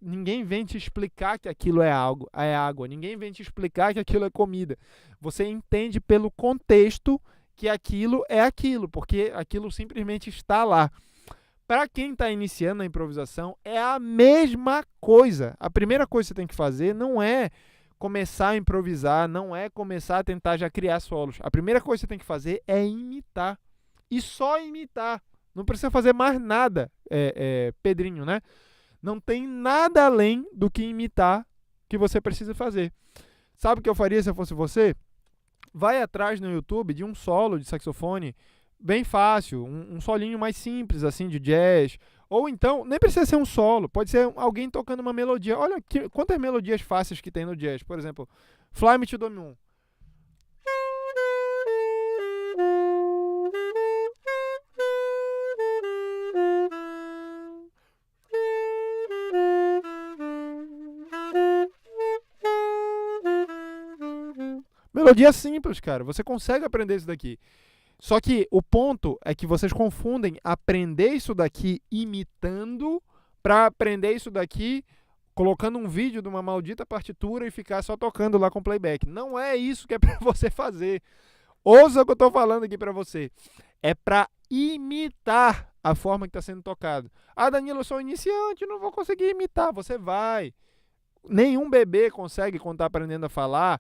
ninguém vem te explicar que aquilo é água. Ninguém vem te explicar que aquilo é comida. Você entende pelo contexto que aquilo é aquilo, porque aquilo simplesmente está lá. Para quem está iniciando a improvisação, é a mesma coisa. A primeira coisa que você tem que fazer não é começar a improvisar, não é começar a tentar já criar solos. A primeira coisa que você tem que fazer é imitar. E só imitar. Não precisa fazer mais nada, Pedrinho, né? Não tem nada além do que imitar que você precisa fazer. Sabe o que eu faria se eu fosse você? Vai atrás no YouTube de um solo de saxofone bem fácil, um solinho mais simples, assim, de jazz. Ou então, nem precisa ser um solo, pode ser alguém tocando uma melodia. Olha quantas melodias fáceis que tem no jazz. Por exemplo, Fly Me to the Moon. Melodia simples, cara. Você consegue aprender isso daqui. Só que o ponto é que vocês confundem aprender isso daqui imitando para aprender isso daqui colocando um vídeo de uma maldita partitura e ficar só tocando lá com playback. Não é isso que é para você fazer. Ouça o que eu estou falando aqui para você. É para imitar a forma que está sendo tocado. Ah, Danilo, eu sou iniciante, não vou conseguir imitar. Você vai. Nenhum bebê consegue, quando está aprendendo a falar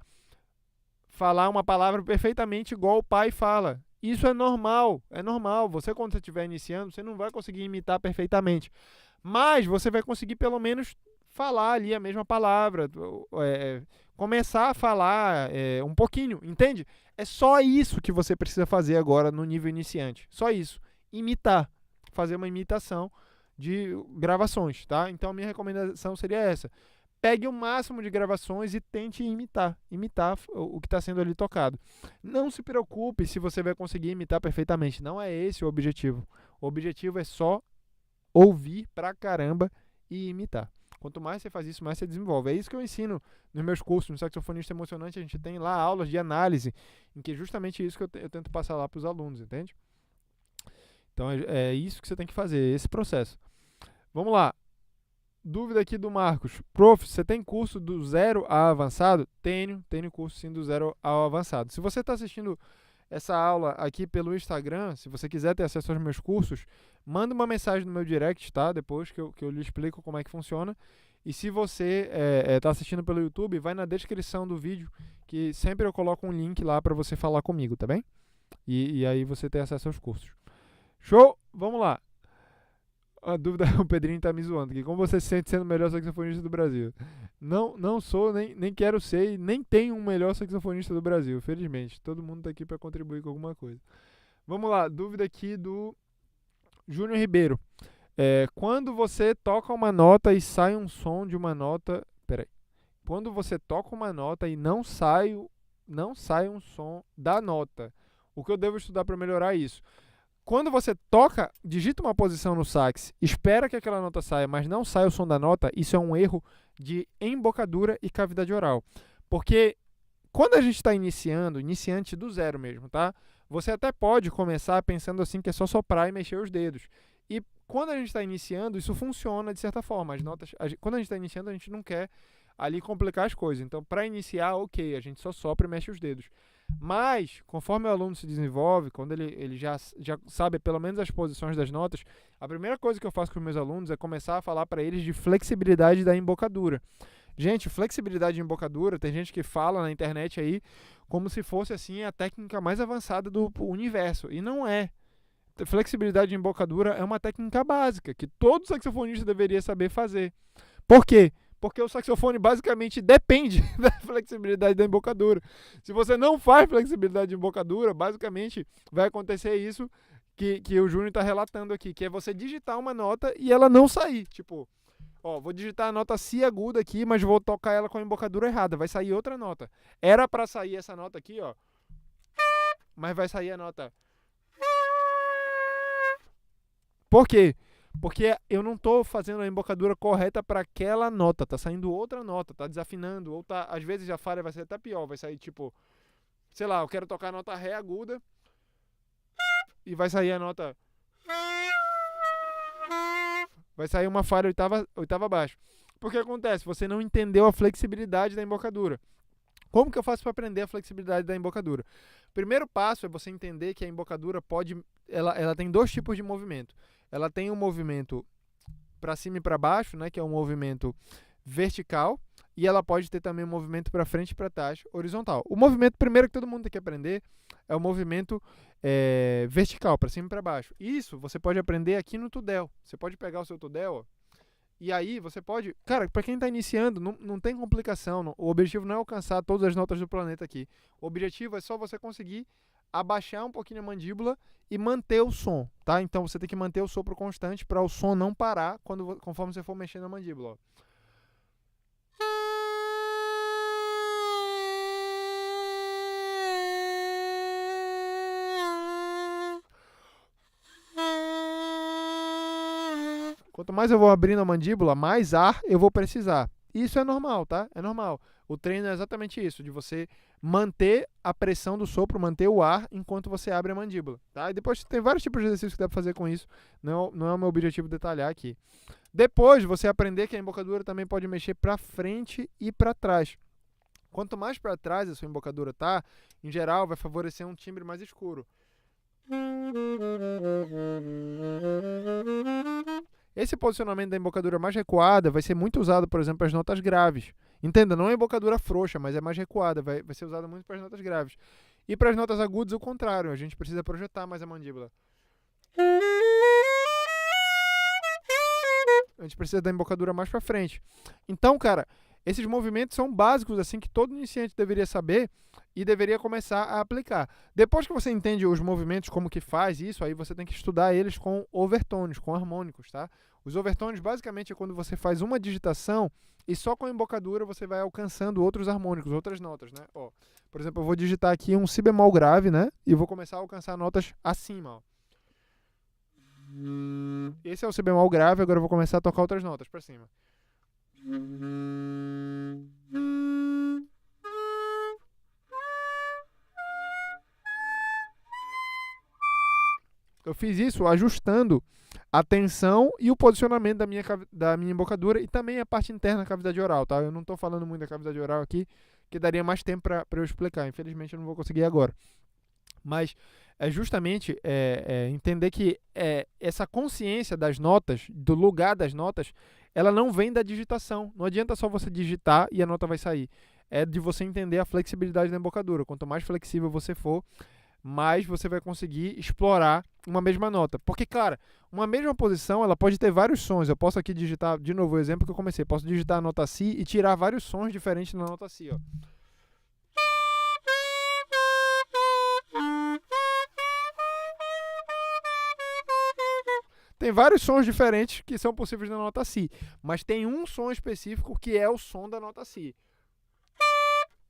uma palavra perfeitamente igual o pai fala. Isso é normal, Você, quando você estiver iniciando, você não vai conseguir imitar perfeitamente. Mas você vai conseguir, pelo menos, falar ali a mesma palavra. Começar a falar um pouquinho, entende? É só isso que você precisa fazer agora no nível iniciante. Só isso. Imitar. Fazer uma imitação de gravações, tá? Então, a minha recomendação seria essa. Pegue o máximo de gravações e tente imitar o que está sendo ali tocado. Não se preocupe se você vai conseguir imitar perfeitamente. Não é esse o objetivo. O objetivo é só ouvir pra caramba e imitar. Quanto mais você faz isso, mais você desenvolve. É isso que eu ensino nos meus cursos. No Saxofonista Emocionante, a gente tem lá aulas de análise, em que é justamente isso que eu tento passar lá para os alunos, entende? Então é isso que você tem que fazer, esse processo. Vamos lá. Dúvida aqui do Marcos. Prof, você tem curso do 0 ao avançado? Tenho curso sim do 0 ao avançado. Se você está assistindo essa aula aqui pelo Instagram, se você quiser ter acesso aos meus cursos, manda uma mensagem no meu direct, tá? Depois que eu lhe explico como é que funciona. E se você está assistindo pelo YouTube, vai na descrição do vídeo, que sempre eu coloco um link lá para você falar comigo, tá bem? E aí você tem acesso aos cursos. Show? Vamos lá. A dúvida, o Pedrinho tá me zoando aqui. Como você se sente sendo o melhor saxofonista do Brasil? Não sou, nem quero ser, nem tenho um melhor saxofonista do Brasil, felizmente. Todo mundo tá aqui para contribuir com alguma coisa. Vamos lá, dúvida aqui do Júnior Ribeiro. Quando você toca uma nota e sai um som de uma nota... Peraí. Quando você toca uma nota e não sai um som da nota, o que eu devo estudar para melhorar isso? Quando você toca, digita uma posição no sax, espera que aquela nota saia, mas não sai o som da nota, isso é um erro de embocadura e cavidade oral. Porque quando a gente está iniciante do zero mesmo, tá? Você até pode começar pensando assim que é só soprar e mexer os dedos. E quando a gente está iniciando, isso funciona de certa forma. Quando a gente está iniciando, a gente não quer ali complicar as coisas. Então, para iniciar, ok, a gente só sopra e mexe os dedos. Mas, conforme o aluno se desenvolve, quando ele já sabe pelo menos as posições das notas, a primeira coisa que eu faço com os meus alunos é começar a falar para eles de flexibilidade da embocadura. Gente, flexibilidade de embocadura, tem gente que fala na internet aí como se fosse assim a técnica mais avançada do universo, e não é. Flexibilidade de embocadura é uma técnica básica que todo saxofonista deveria saber fazer. Por quê? Porque o saxofone basicamente depende da flexibilidade da embocadura. Se você não faz flexibilidade de embocadura, basicamente vai acontecer isso que o Júnior está relatando aqui, que é você digitar uma nota e ela não sair. Tipo, vou digitar a nota Si aguda aqui, mas vou tocar ela com a embocadura errada. Vai sair outra nota. Era para sair essa nota aqui, mas vai sair a nota. Por quê? Porque eu não estou fazendo a embocadura correta para aquela nota, tá saindo outra nota, tá desafinando, ou tá, às vezes a falha vai ser até pior, vai sair tipo, sei lá, eu quero tocar a nota Ré aguda e vai sair a nota vai sair uma falha oitava abaixo. Porque acontece? Você não entendeu a flexibilidade da embocadura. Como que eu faço para aprender a flexibilidade da embocadura? Primeiro passo é você entender que a embocadura ela tem dois tipos de movimento. Ela tem um movimento para cima e para baixo, né, que é um movimento vertical, e ela pode ter também um movimento para frente e para trás, horizontal. O movimento primeiro que todo mundo tem que aprender é o movimento vertical, para cima e para baixo. Isso você pode aprender aqui no Tudel. Você pode pegar o seu Tudel, ó, e aí você pode... Cara, para quem está iniciando, não tem complicação. O objetivo não é alcançar todas as notas do planeta aqui. O objetivo é só você conseguir abaixar um pouquinho a mandíbula e manter o som, tá? Então você tem que manter o sopro constante para o som não parar conforme você for mexendo a mandíbula, ó. Quanto mais eu vou abrindo a mandíbula, mais ar eu vou precisar. Isso é normal, tá? É normal. O treino é exatamente isso, de você manter a pressão do sopro, manter o ar enquanto você abre a mandíbula, tá? E depois tem vários tipos de exercícios que dá pra fazer com isso. Não é o meu objetivo detalhar aqui. Depois, você aprender que a embocadura também pode mexer para frente e para trás. Quanto mais para trás a sua embocadura tá, em geral, vai favorecer um timbre mais escuro. Esse posicionamento da embocadura mais recuada vai ser muito usado, por exemplo, para as notas graves. Entenda, não é embocadura frouxa, mas é mais recuada, vai ser usado muito para as notas graves. E para as notas agudas, o contrário, a gente precisa projetar mais a mandíbula. A gente precisa da embocadura mais para frente. Então, cara, esses movimentos são básicos, assim, que todo iniciante deveria saber e deveria começar a aplicar. Depois que você entende os movimentos, como que faz isso, aí você tem que estudar eles com overtones, com harmônicos, tá? Os overtones, basicamente, é quando você faz uma digitação e só com a embocadura você vai alcançando outros harmônicos, outras notas, né? Ó, por exemplo, eu vou digitar aqui um si bemol grave, né? E vou começar a alcançar notas acima, ó. Esse é o si bemol grave, agora eu vou começar a tocar outras notas para cima. Eu fiz isso ajustando a tensão e o posicionamento da minha embocadura e também a parte interna da cavidade oral, tá? Eu não estou falando muito da cavidade oral aqui, que daria mais tempo para eu explicar. Infelizmente eu não vou conseguir agora. Mas é justamente entender que essa consciência das notas, do lugar das notas, ela não vem da digitação. Não adianta só você digitar e a nota vai sair. É de você entender a flexibilidade da embocadura. Quanto mais flexível você for, mais você vai conseguir explorar uma mesma nota. Porque, cara, uma mesma posição, ela pode ter vários sons. Eu posso aqui digitar, de novo, o exemplo que eu comecei. Posso digitar a nota Si e tirar vários sons diferentes na nota Si, ó. Tem vários sons diferentes que são possíveis na nota Si, mas tem um som específico que é o som da nota Si.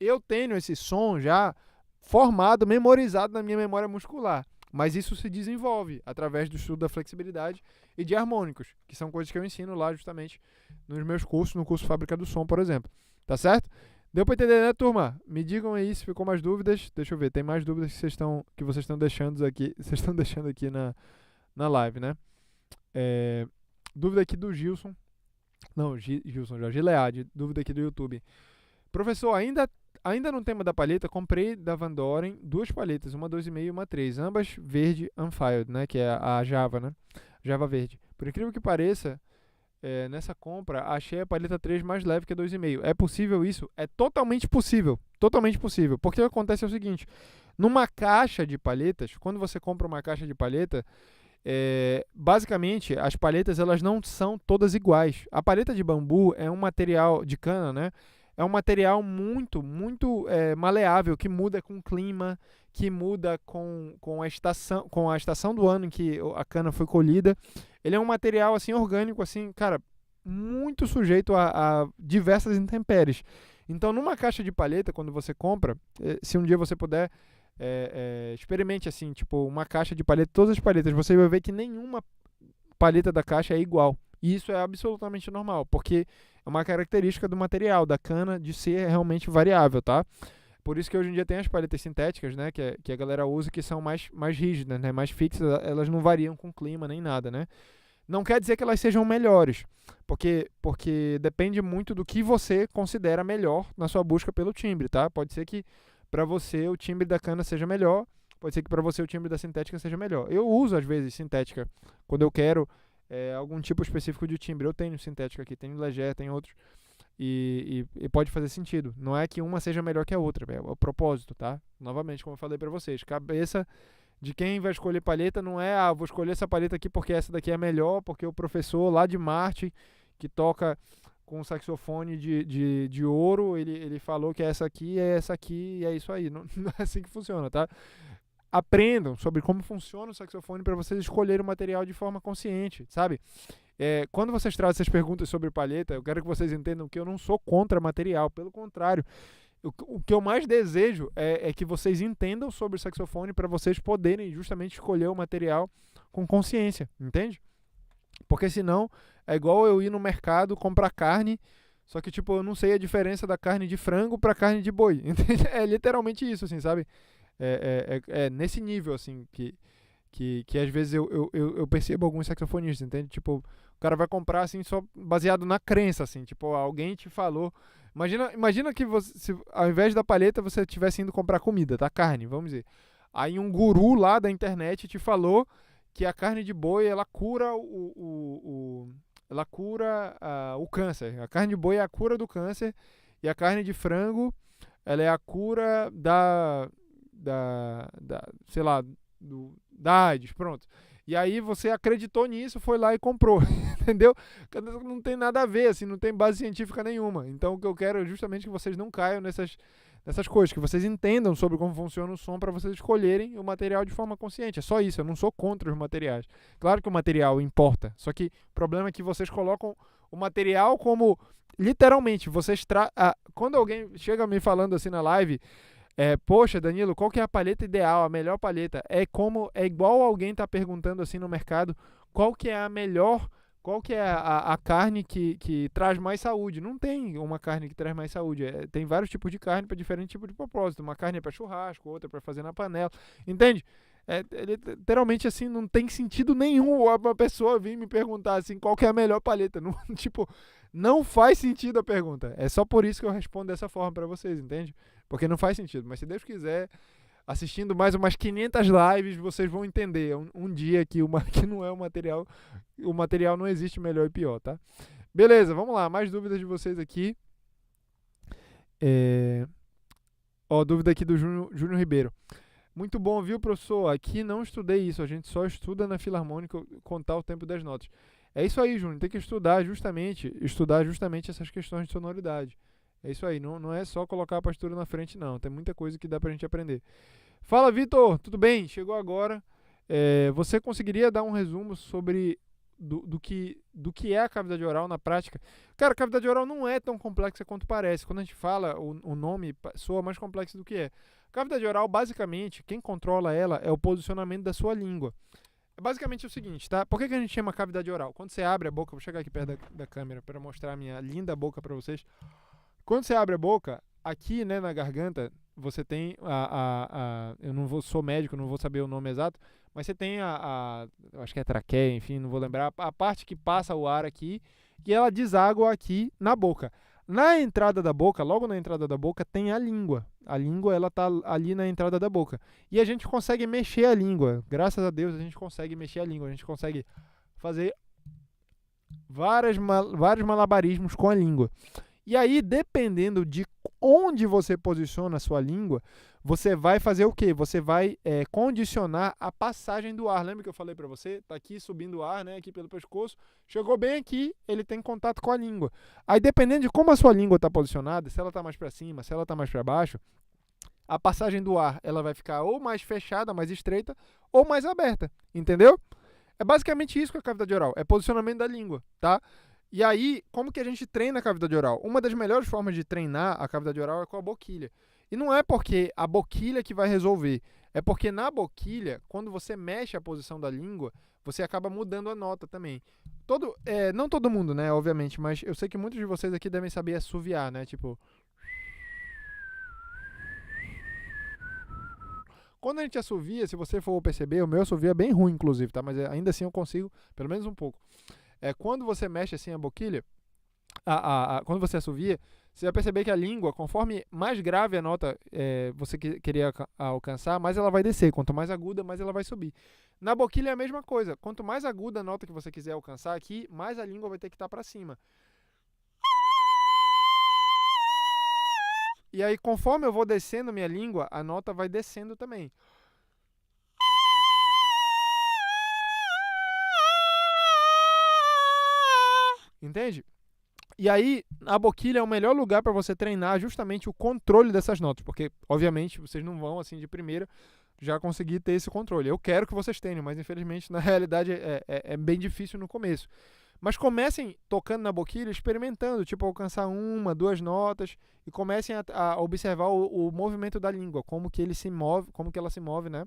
Eu tenho esse som já formado, memorizado na minha memória muscular, mas isso se desenvolve através do estudo da flexibilidade e de harmônicos, que são coisas que eu ensino lá justamente nos meus cursos, no curso Fábrica do Som, por exemplo. Tá certo? Deu para entender, né, turma? Me digam aí se ficou mais dúvidas. Deixa eu ver, tem mais dúvidas que vocês estão deixando aqui na live, né? Dúvida aqui do Gilson. Não, Gilson já. Gilead. Dúvida aqui do YouTube. Professor, ainda no tema da palheta, comprei da Van Doren 2 palhetas, uma 2,5 e uma 3, ambas verde unfiled, né? Que é a Java, né? Java verde. Por incrível que pareça, nessa compra, achei a palheta 3 mais leve que a 2,5. É possível isso? É totalmente possível. Totalmente possível. Porque o que acontece é o seguinte: numa caixa de palhetas, quando você compra uma caixa de palheta, basicamente as palhetas elas não são todas iguais. A palheta de bambu é um material de cana, né? É um material muito, muito maleável, que muda com o clima, que muda com a estação do ano em que a cana foi colhida. Ele é um material assim orgânico, assim, cara, muito sujeito a diversas intempéries. Então, numa caixa de palheta, quando você compra, se um dia você puder, experimente assim, tipo, uma caixa de palheta, todas as palhetas, você vai ver que nenhuma palheta da caixa é igual. E isso é absolutamente normal, porque é uma característica do material, da cana, de ser realmente variável, tá? Por isso que hoje em dia tem as palhetas sintéticas, né, que a galera usa, que são mais rígidas, né, mais fixas, elas não variam com o clima nem nada, né? Não quer dizer que elas sejam melhores, porque depende muito do que você considera melhor na sua busca pelo timbre, tá? Pode ser que para você o timbre da cana seja melhor, pode ser que para você o timbre da sintética seja melhor. Eu uso às vezes sintética quando eu quero algum tipo específico de timbre. Eu tenho sintética aqui, tenho Leger, tenho outros. E pode fazer sentido. Não é que uma seja melhor que a outra, é o propósito, tá? Novamente, como eu falei pra vocês, cabeça de quem vai escolher palheta não é, vou escolher essa palheta aqui porque essa daqui é melhor, porque o professor lá de Marte, que toca com um saxofone de ouro, ele falou que essa aqui, e é isso aí. Não, não é assim que funciona, tá? Aprendam sobre como funciona o saxofone para vocês escolherem o material de forma consciente, sabe? Quando vocês trazem essas perguntas sobre palheta, eu quero que vocês entendam que eu não sou contra material, pelo contrário. O que eu mais desejo é que vocês entendam sobre o saxofone para vocês poderem justamente escolher o material com consciência, entende? Porque senão é igual eu ir no mercado comprar carne, só que tipo, eu não sei a diferença da carne de frango para carne de boi, entende? É literalmente isso, assim, sabe? É nesse nível, assim, que às vezes eu percebo alguns saxofonistas, entende? Tipo, o cara vai comprar, assim, só baseado na crença, assim, tipo, alguém te falou. Imagina que você, ao invés da palheta, você estivesse indo comprar comida, tá? Carne, vamos dizer. Aí um guru lá da internet te falou que a carne de boi, ela cura ela cura o câncer. A carne de boi é a cura do câncer e a carne de frango, ela é a cura sei lá, da AIDS, pronto. E aí você acreditou nisso, foi lá e comprou, entendeu? Não tem nada a ver, assim, não tem base científica nenhuma. Então o que eu quero é justamente que vocês não caiam nessas coisas, que vocês entendam sobre como funciona o som para vocês escolherem o material de forma consciente. É só isso, eu não sou contra os materiais. Claro que o material importa, só que o problema é que vocês colocam o material como, literalmente, quando alguém chega me falando assim na live, poxa, Danilo, qual que é a palheta ideal, a melhor palheta? É igual alguém tá perguntando assim no mercado, qual que é a melhor, qual que é a carne que traz mais saúde? Não tem uma carne que traz mais saúde. Tem vários tipos de carne para diferentes tipos de propósito. Uma carne é para churrasco, outra para fazer na panela. Entende? Literalmente assim, não tem sentido nenhum uma pessoa vir me perguntar assim, qual que é a melhor palheta. Não, tipo, não faz sentido a pergunta. É só por isso que eu respondo dessa forma para vocês, entende? Porque não faz sentido. Mas se Deus quiser, assistindo mais umas 500 lives, vocês vão entender um dia que não é o material não existe melhor e pior, tá? Beleza, vamos lá. Mais dúvidas de vocês aqui. Dúvida aqui do Júnior Ribeiro. Muito bom, viu, professor? Aqui não estudei isso, a gente só estuda na Filarmônica contar o tempo das notas. É isso aí, Júnior, tem que estudar justamente essas questões de sonoridade. É isso aí, não é só colocar a partitura na frente, não. Tem muita coisa que dá pra gente aprender. Fala, Vitor, tudo bem? Chegou agora. Você conseguiria dar um resumo sobre do que é a cavidade oral na prática? Cara, a cavidade oral não é tão complexa quanto parece. Quando a gente fala, o nome soa mais complexo do que é. Cavidade oral, basicamente, quem controla ela é o posicionamento da sua língua. É basicamente o seguinte, tá? Por que a gente chama cavidade oral? Quando você abre a boca, vou chegar aqui perto da câmera para mostrar a minha linda boca para vocês. Quando você abre a boca, aqui, né, na garganta, você tem eu não sou médico, não vou saber o nome exato, mas você tem eu acho que é traqueia, enfim, não vou lembrar, a parte que passa o ar aqui, e ela deságua aqui na boca. Na entrada da boca, logo na entrada da boca, tem a língua. A língua, ela tá ali na entrada da boca. E a gente consegue mexer a língua. Graças a Deus, a gente consegue mexer a língua. A gente consegue fazer vários malabarismos com a língua. E aí, dependendo de onde você posiciona a sua língua, você vai fazer o quê? Você vai condicionar a passagem do ar. Lembra que eu falei para você? Tá aqui subindo o ar, né? Aqui pelo pescoço. Chegou bem aqui, ele tem contato com a língua. Aí, dependendo de como a sua língua está posicionada, se ela está mais para cima, se ela está mais para baixo, a passagem do ar ela vai ficar ou mais fechada, mais estreita, ou mais aberta. Entendeu? É basicamente isso que é a cavidade oral. É posicionamento da língua, tá? E aí, como que a gente treina a cavidade oral? Uma das melhores formas de treinar a cavidade oral é com a boquilha. E não é porque a boquilha que vai resolver. É porque na boquilha, quando você mexe a posição da língua, você acaba mudando a nota também. Não todo mundo, né, obviamente, mas eu sei que muitos de vocês aqui devem saber assoviar, né? Tipo... Quando a gente assovia, se você for perceber, o meu assovio é bem ruim, inclusive, tá? Mas ainda assim eu consigo, pelo menos um pouco. Quando você mexe assim a boquilha, quando você assovia, você vai perceber que a língua, conforme mais grave a nota você queria alcançar, mais ela vai descer. Quanto mais aguda, mais ela vai subir. Na boquilha é a mesma coisa. Quanto mais aguda a nota que você quiser alcançar aqui, mais a língua vai ter que estar para cima. E aí, conforme eu vou descendo minha língua, a nota vai descendo também. Entende? E aí, a boquilha é o melhor lugar para você treinar justamente o controle dessas notas, porque, obviamente, vocês não vão, assim, de primeira, já conseguir ter esse controle. Eu quero que vocês tenham, mas, infelizmente, na realidade, é bem difícil no começo. Mas comecem tocando na boquilha, experimentando, tipo, alcançar 1, 2 notas, e comecem a observar o movimento da língua, como que ele se move, como que ela se move, né?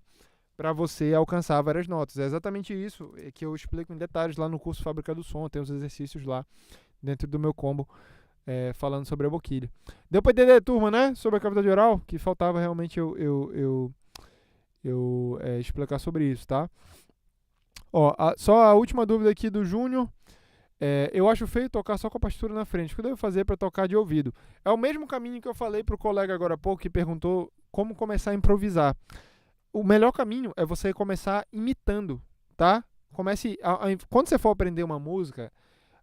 Para você alcançar várias notas. É exatamente isso que eu explico em detalhes lá no curso Fábrica do Som, tem os exercícios lá dentro do meu combo, falando sobre a boquilha. Deu para entender, turma, né? Sobre a cavidade oral, que faltava realmente eu explicar sobre isso, tá? Ó, só a última dúvida aqui do Júnior. Eu acho feio tocar só com a partitura na frente. O que eu devo fazer para tocar de ouvido? É o mesmo caminho que eu falei pro colega agora há pouco, que perguntou como começar a improvisar. O melhor caminho é você começar imitando, tá? Quando você for aprender uma música,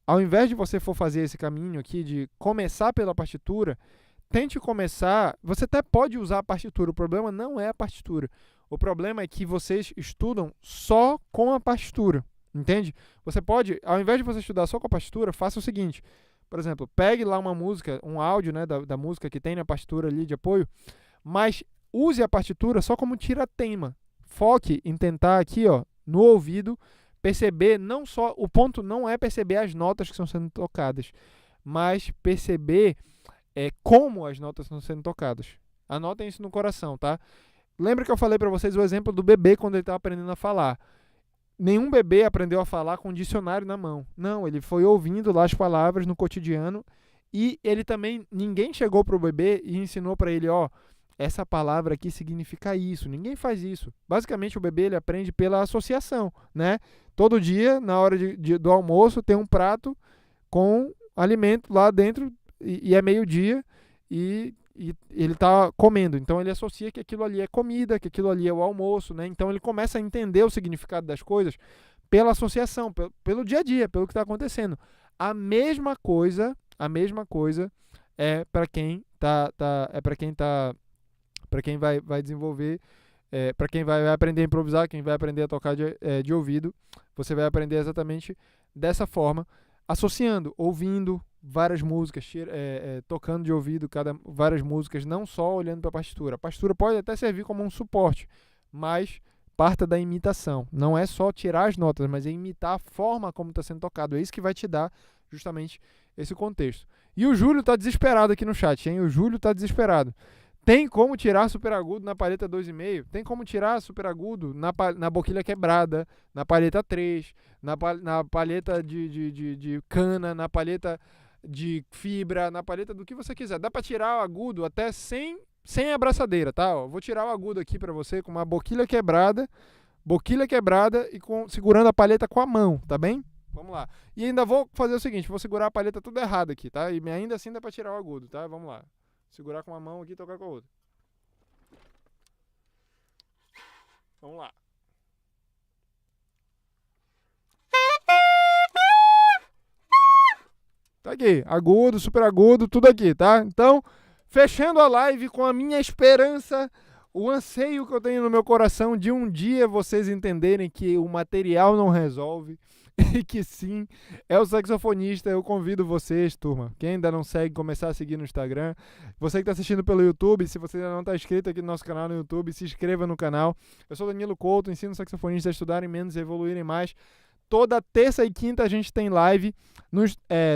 ao invés de você for fazer esse caminho aqui de começar pela partitura, tente começar. Você até pode usar a partitura, o problema não é a partitura. O problema é que vocês estudam só com a partitura, entende? Você pode, ao invés de você estudar só com a partitura, faça o seguinte: por exemplo, pegue lá uma música, um áudio, né, da música que tem na partitura ali de apoio, mas use a partitura só como tira-tema. Foque em tentar aqui, ó, no ouvido, perceber não só... O ponto não é perceber as notas que estão sendo tocadas, mas perceber como as notas estão sendo tocadas. Anotem isso no coração, tá? Lembra que eu falei para vocês o exemplo do bebê quando ele estava aprendendo a falar. Nenhum bebê aprendeu a falar com um dicionário na mão. Não, ele foi ouvindo lá as palavras no cotidiano e ele também... Ninguém chegou para o bebê e ensinou para ele, ó, essa palavra aqui significa isso. Ninguém faz isso. Basicamente, o bebê ele aprende pela associação, né? Todo dia, na hora do almoço, tem um prato com alimento lá dentro e é meio-dia e ele está comendo. Então, ele associa que aquilo ali é comida, que aquilo ali é o almoço, né? Então, ele começa a entender o significado das coisas pela associação, pelo dia a dia, pelo que está acontecendo. A mesma coisa é para quem para quem vai desenvolver, para quem vai aprender a improvisar, quem vai aprender a tocar de ouvido, você vai aprender exatamente dessa forma, associando, ouvindo várias músicas, tocando de ouvido várias músicas, não só olhando para a partitura. A partitura pode até servir como um suporte, mas parta da imitação. Não é só tirar as notas, mas é imitar a forma como está sendo tocado. É isso que vai te dar justamente esse contexto. E o Júlio está desesperado aqui no chat, hein? O Júlio está desesperado. Tem como tirar super agudo na palheta 2,5? Tem como tirar super agudo na boquilha quebrada, na palheta 3, na palheta de cana, na palheta de fibra, na palheta do que você quiser. Dá para tirar o agudo até sem abraçadeira, tá? Ó, vou tirar o agudo aqui para você com uma boquilha quebrada e segurando a palheta com a mão, tá bem? Vamos lá. E ainda vou fazer o seguinte, vou segurar a palheta tudo errado aqui, tá? E ainda assim dá para tirar o agudo, tá? Vamos lá. Segurar com uma mão aqui e tocar com a outra. Vamos lá. Tá aqui, agudo, super agudo, tudo aqui, tá? Então, fechando a live com a minha esperança, o anseio que eu tenho no meu coração de um dia vocês entenderem que o material não resolve e que sim, é o saxofonista. Eu convido vocês, turma, quem ainda não segue, começar a seguir no Instagram. Você que está assistindo pelo YouTube, se você ainda não está inscrito aqui no nosso canal no YouTube, se inscreva no canal. Eu sou Danilo Couto, ensino saxofonistas a estudarem menos e evoluírem mais. Toda terça e quinta a gente tem live.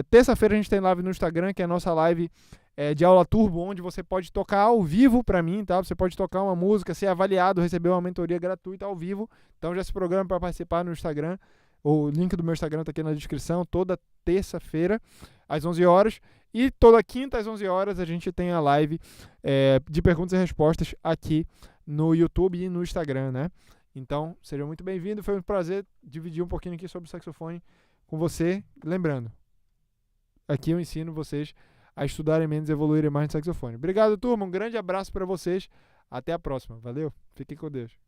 Terça-feira a gente tem live no Instagram, que é a nossa live de aula turbo, onde você pode tocar ao vivo para mim, tá? Você pode tocar uma música, ser avaliado, receber uma mentoria gratuita ao vivo. Então já se programa para participar no Instagram. O link do meu Instagram está aqui na descrição. Toda terça-feira, às 11 horas. E toda quinta, às 11 horas, a gente tem a live de perguntas e respostas aqui no YouTube e no Instagram, né? Então, seja muito bem-vindo. Foi um prazer dividir um pouquinho aqui sobre o saxofone com você. Lembrando, aqui eu ensino vocês a estudarem menos e evoluírem mais no saxofone. Obrigado, turma. Um grande abraço para vocês. Até a próxima. Valeu. Fiquem com Deus.